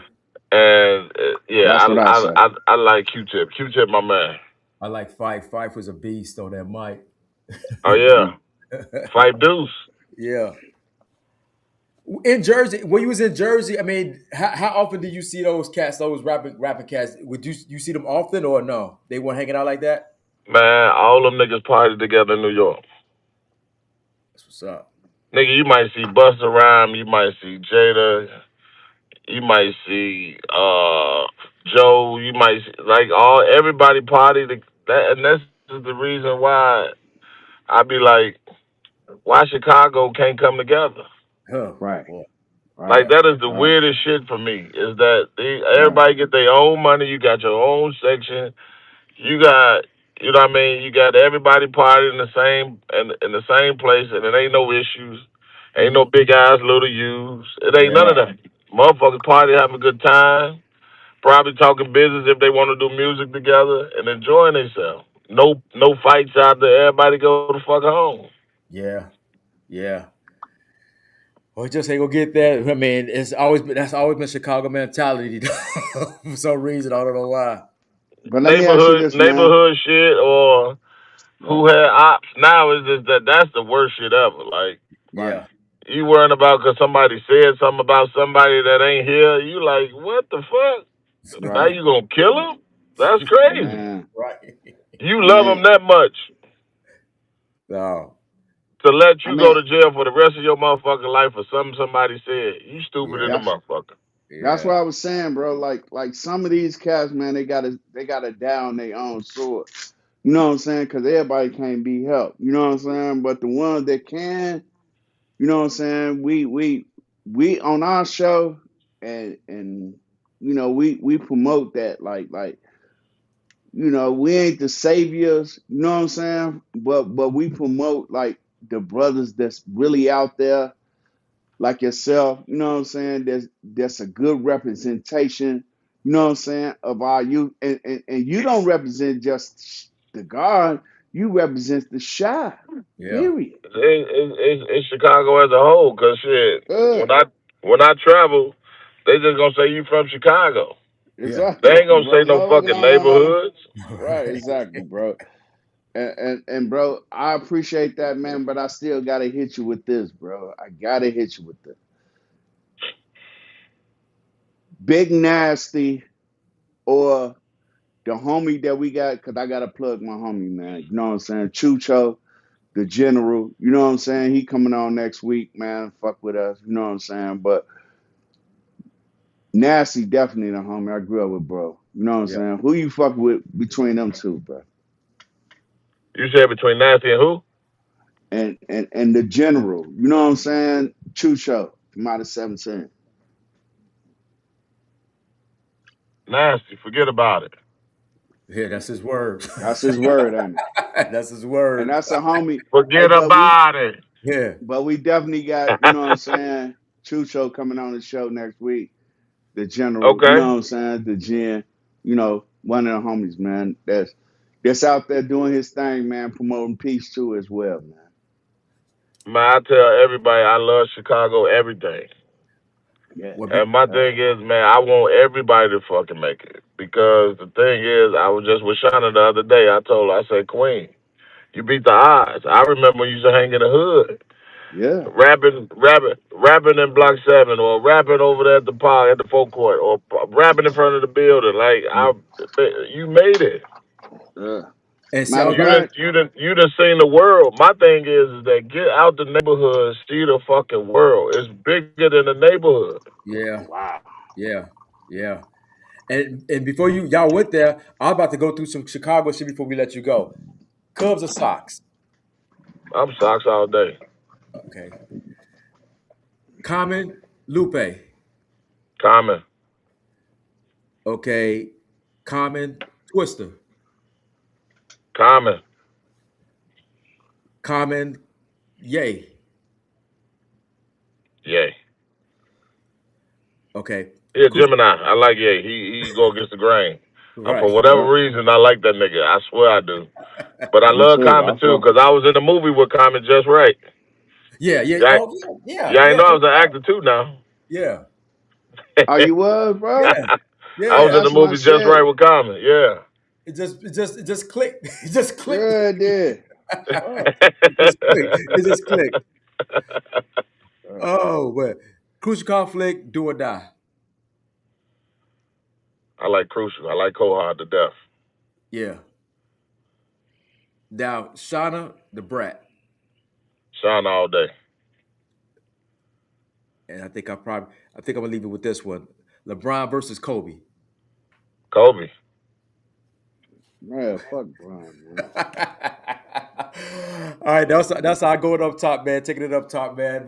And yeah, That's what I say. I like Q-Tip. Q-Tip, my man. I like Fife. Fife was a beast on that mic. Oh Hmm. yeah, Fight Deuce. Yeah. In Jersey, when you was in Jersey, I mean, how often do you see those cats, those rapping cats? Would you see them often or no? They weren't hanging out like that. Man, all them niggas party together in New York. That's what's up. Nigga, you might see Busta Rhyme, you might see Jada, you might see Joe, you might see, like all everybody party that, and this is the reason why I be like, why Chicago can't come together? Huh. Right. Boy. Right. Like Yeah. that is the Right. weirdest shit for me. Is that Right. everybody get their own money, you got your own section, you got, you know what I mean? You got everybody partying in the same place, and it ain't no issues, ain't no Hmm. big ass little U's. It ain't none Yeah. of that. Motherfuckers party, having a good time, probably talking business if they want to do music together and enjoying themselves. No fights out there. Everybody go the fuck home. Yeah. Yeah. Well, just ain't gonna get that. I mean, that's always been Chicago mentality for some reason. I don't know why. But let me ask you Neighborhood this, man. neighborhood shit or Right. who had ops. Now is just that's the worst shit ever. Like Right. Yeah. you worrying about because somebody said something about somebody that ain't here. You like, what the fuck? Now Right. you gonna kill him? That's crazy. Man. Right. You I love him mean. that much No. to let I you go mean. to jail for the rest of your motherfucking life for something somebody said. You stupid in Yeah. the That's motherfucker. that's Yeah. what I was saying, bro. Like some of these cats, man, they gotta down their own sword. You know what I'm saying? Because everybody can't be helped. You know what I'm saying? But the ones that can, you know what I'm saying? We on our show, and we promote that like we ain't the saviors. You know what I'm saying? But we promote like the brothers that's really out there like yourself, you know what I'm saying? There's a good representation, you know what I'm saying, of our youth. And you don't represent just the God, you represent the shy. Yeah. Period. It's Chicago as a whole. Cause shit, Good. when I travel, they just gonna say you from Chicago. Yeah. They Exactly, ain't gonna bro. say no Motherfucker fucking don't know. neighborhoods. Right, exactly, bro. And bro, I appreciate that, man, but I still gotta hit you with this, bro. I gotta hit you with this. Big Nasty or the homie that we got, because I got to plug my homie, man. You know what I'm saying? Chucho, the general. You know what I'm saying? He coming on next week, man. Fuck with us. You know what I'm saying? But Nasty, definitely the homie I grew up with, bro. You know what I'm Yeah. saying? Who you fuck with between them two, bro? You said between Nasty and who? And the general. You know what I'm saying? Chucho from out of 17. Nasty. Forget about it. Yeah. That's his word. That's his word, ain't it? That's his And word. that's a homie. Hey, Forget but we about it. Yeah. but we definitely got, you know what I'm saying, Chucho coming on the show next week. The general, you Okay. know what I'm saying? The gen, one of the homies, man, that's out there doing his thing, man, promoting peace too as well, man. Man, I tell everybody I love Chicago everything. Yeah. Well, And my Uh, thing is, man, I want everybody to fucking make it. Because the thing is, I was just with Shauna the other day. I told her, I said, Queen, you beat the odds. I remember when you used to hang in the hood. Yeah. rapping in Block 7, or rapping over there at the park, at the folk court, or rapping in front of the building. Like, you made it. Yeah. And see, I Matter was of about fact, You done seen the world. My thing is that get out the neighborhood, see the fucking world. It's bigger than the neighborhood. yeah, wow. yeah, yeah. And before y'all went there, I was about to go through some Chicago shit before we let you go. Cubs or Sox? I'm socks all day. Okay. Common, Lupe. Common, Okay. Common, Twister. common, Common, Yay. yay. Okay. He a Crucial. Gemini. I like yay. He go against the grain. For Right. whatever Yeah. reason, I like that nigga. I swear I do. But I Me love too. Common I too, fuck because with I was in the movie with Common just right. Yeah, yeah. Y'all, Oh, yeah, yeah, y'all ain't yeah. know I was an actor too now. Yeah. Oh, you was, bro? Yeah. I was Yeah. in the That's my movie just right shit. with Common. Yeah. It just clicked. It just clicked. Yeah, it did. Fuck. It just clicked. It just clicked. Uh, Oh, but crucial conflict, do or die. I like Crucial. I like Cohard to death. Yeah. Now, Shauna, the brat. Shine all day. And I think I'm gonna leave it with this one. LeBron versus Kobe. Kobe. man, fuck Brian, man. All right, that's how I going up top, man. Taking it up top, man.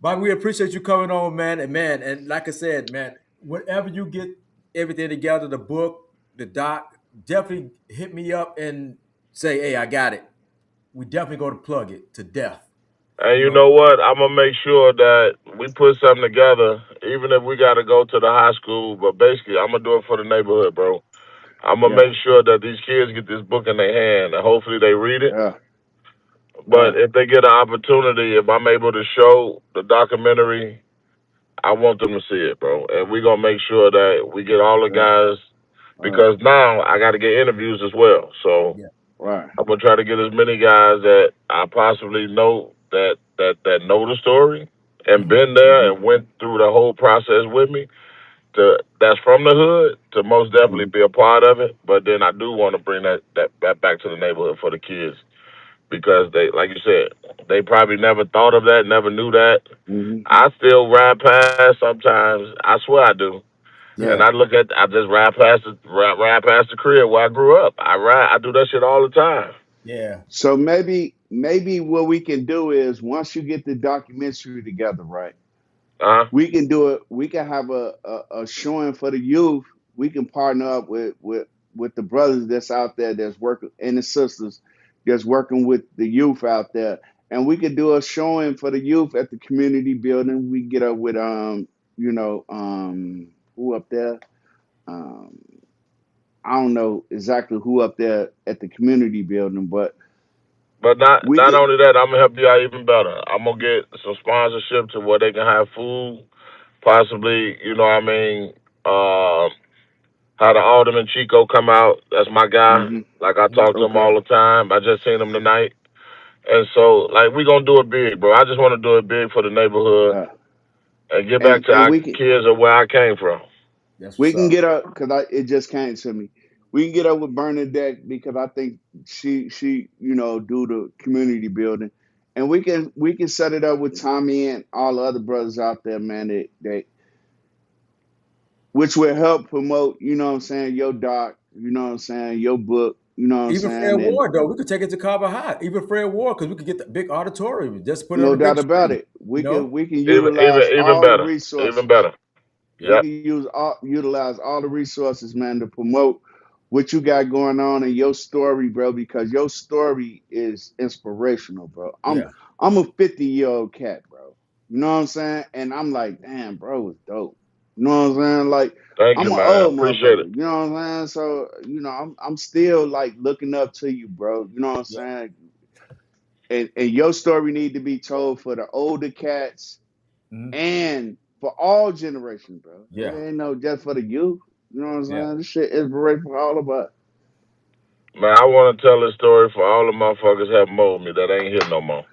Bobby, we appreciate you coming on, man. And like I said, man, whenever you get everything together, the book, the doc, definitely hit me up and say, hey, I got it. We definitely go to plug it to death. And You you know, know what? I'm gonna make sure that we put something together, even if we gotta go to the high school. But basically, I'm gonna do it for the neighborhood, bro. I'm gonna Yeah, make sure that these kids get this book in their hand, and hopefully they read it. yeah, yeah. But if they get an opportunity, if I'm able to show the documentary, I want them to see it, bro. And we're gonna make sure that we get all the Yeah. guys, because now I got to get interviews as well. So yeah, Right. I'm gonna try to get as many guys that I possibly know that know the story and hmm been there Mm-hmm. and went through the whole process with me. That's from the hood to most definitely Mm-hmm. be a part of it. But then I do want to bring that back to the neighborhood for the kids, because they, like you said, they probably never thought of that, never knew that. Mm-hmm. I still ride past sometimes. I swear I do. And Yeah. yeah, I just ride past the crib where I grew up. I do that shit all the time. yeah. So maybe what we can do is once you get the documentary together, right? Uh huh. We can do it. We can have a showing for the youth. We can partner up with the brothers that's out there that's working and the sisters that's working with the youth out there, and we could do a showing for the youth at the community building. We get up with who up there. Um, I don't know exactly who up there at the community building, but But we not could. only that, I'm gonna help you out even better. I'm gonna get some sponsorship to where they can have food, possibly. You know what I mean? Uh, how the Alderman Chico come out? That's my guy. Hmm. Like I talk to him Okay. all the time. I just seen him tonight, and so like we gonna do it big, bro. I just want to do it big for the neighborhood Yeah. and get back to And our we can. kids of where I came from. That's We what's can up. get up because it just came to me. We can get up with Bernadette because I think she do the community building, and we can set it up with Tommy and all the other brothers out there, man. That which will help promote. You know what I'm saying? Your doc. You know what I'm saying? Your book. You know what I'm Even Fred saying? And Ward, though, we could take it to Carver High. Even Fred Ward, because we could get the big auditorium, just put it on no the big doubt about screen. it. You We can know? we can Even utilize even all the better, even resources. better. We Yeah. can utilize all the resources, man, to promote what you got going on in your story, bro, because your story is inspirational, bro. I'm Yeah, I'm a 50-year-old cat, bro. You know what I'm saying? And I'm like, damn, bro, it's dope. You know what I'm saying? Like, Thank I'm you, an man. old Appreciate motherfucker. it. You know what I'm saying? So, I'm still like looking up to you, bro. You know what I'm yeah, saying? And your story need to be told for the older cats mhm, and for all generations, bro. It yeah, ain't no just for the youth. You know what I'm yeah. saying? This shit is great for all of us. Man, I want to tell this story for all the motherfuckers have mold me that ain't here no more.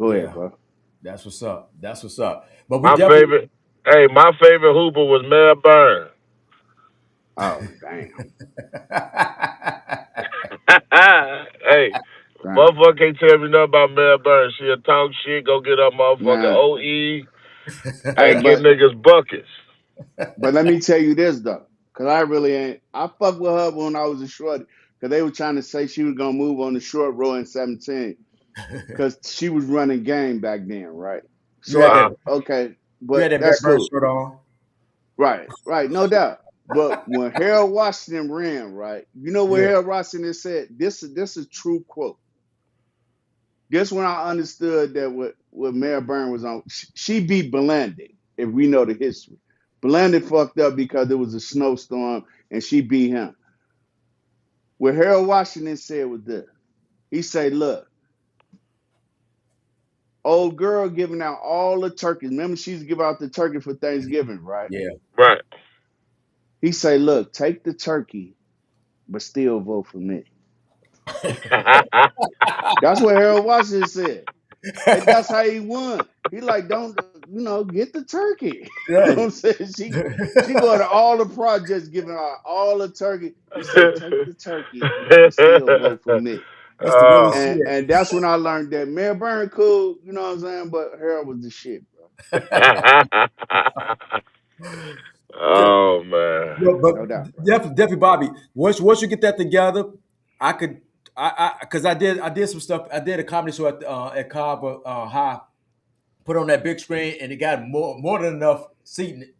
Go ahead, Yeah, bro. that's what's up. That's what's up. But we My definitely favorite, hey, my favorite Hooper was Mel Burns. Oh, damn. Hey, Damn. motherfucker can't tell me nothing about Mel Burns. She'll talk shit, go get her motherfucking Man. OE, Hey, and get but niggas buckets. let me tell you this though. Cause I really ain't I fucked with her when I was a shorty. Cause they were trying to say she was gonna move on the short row in 17. Cause she was running game back then, right? you So had I that Uh, okay, you had but that that's Blackburn cool. shirt on. Right, right, no doubt. But when Harold Washington ran, right, you know what Yeah, Harold Washington said? This is true quote. This when I understood that what Mary Byrne was on. She beat Belandi, if we know the history. Belandi fucked up because there was a snowstorm and she beat him. What Harold Washington said was this. He said, look, old girl giving out all the turkeys. Remember, she used to give out the turkey for Thanksgiving, right? yeah. right. He said, look, take the turkey, but still vote for me. That's what Harold Washington said. And that's how he won. He like, don't get the turkey. You know what Right. I'm saying? She going to all the projects, giving out all the turkey. He said, take the turkey, but still vote for me. That's the realest Oh. And that's when I learned that Mayor Byrne cool, you know what I'm saying? But Harold was the shit, bro. shit. Oh man. No, No doubt, but bro. definitely, Bobby. Once you get that together, I could, because I did some stuff. I did a comedy show at Cobb High, put on that big screen, and it got more than enough seating,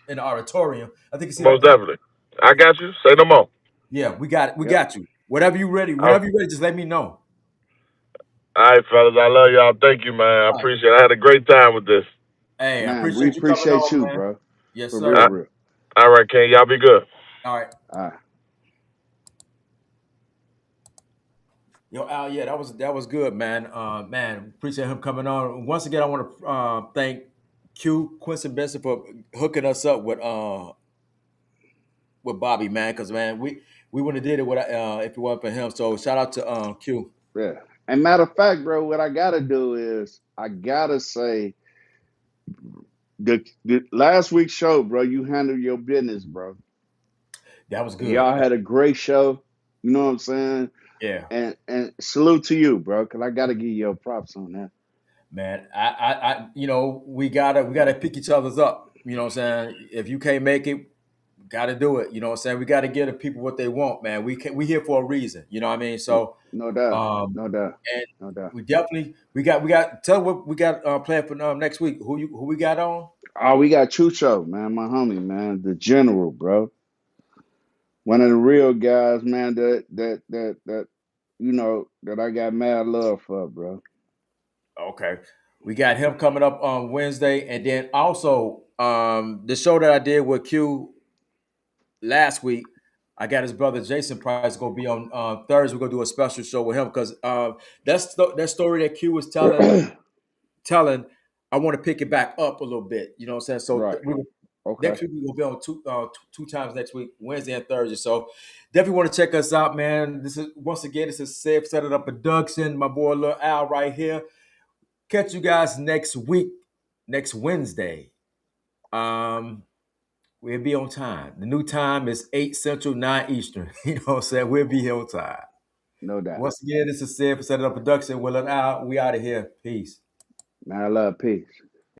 in the auditorium. I think you see it up Most there. definitely. I got you. Say no more. Yeah, we got it. We Yep. got you. Whatever you ready, All whenever you ready, just let me know. right, fellas. I love y'all. Thank you, man. I All right. appreciate it. I had a great time with this. Hey, I Man, we appreciate you coming appreciate on, you, man. bro. Yes, For sir. real, Uh, real. all right, Ken. Y'all be good. All right. All right. Yo, Al, yeah, that was good, man. Man, appreciate him coming on. Once again, I want to thank Q Quincy Benson for hooking us up with Bobby, man. Because man, we wouldn't have did it if it wasn't for him. So shout out to Q. Yeah. And matter of fact, bro, what I gotta do is I gotta say the last week's show, bro, you handled your business, bro. That was good. Y'all had a great show. You know what I'm saying? Yeah, And salute to you, bro, because I gotta give you your props on that. man. We gotta pick each other's up. You know what I'm saying? If you can't make it, gotta do it. You know what I'm saying? We gotta give the people what they want, man. We here for a reason. You know what I mean? So No doubt. um No doubt. and No doubt. we got tell them what we got planned for next week. Who we got on? Oh, we got Chucho, man, my homie, man, the general, bro. One of the real guys, man, that that I got mad love for, bro. Okay. We got him coming up on Wednesday. And then also the show that I did with Q last week, I got his brother Jason Price gonna be on Thursday. We're gonna do a special show with him because that story that Q was telling, I want to pick it back up a little bit. You know what I'm saying? So Right. Okay. next week we'll be on two times next week, Wednesday and Thursday. So definitely want to check us out, man. This is CedItUp Production. My boy Lil Al right here. Catch you guys next week, next Wednesday. Um, we'll be on time. The new time is 8 Central, 9 Eastern. You know what I'm saying? We'll be here on time. No doubt. Once again, this is CedItUp Production. We'll Al. We out of here. Peace. Man, I love peace.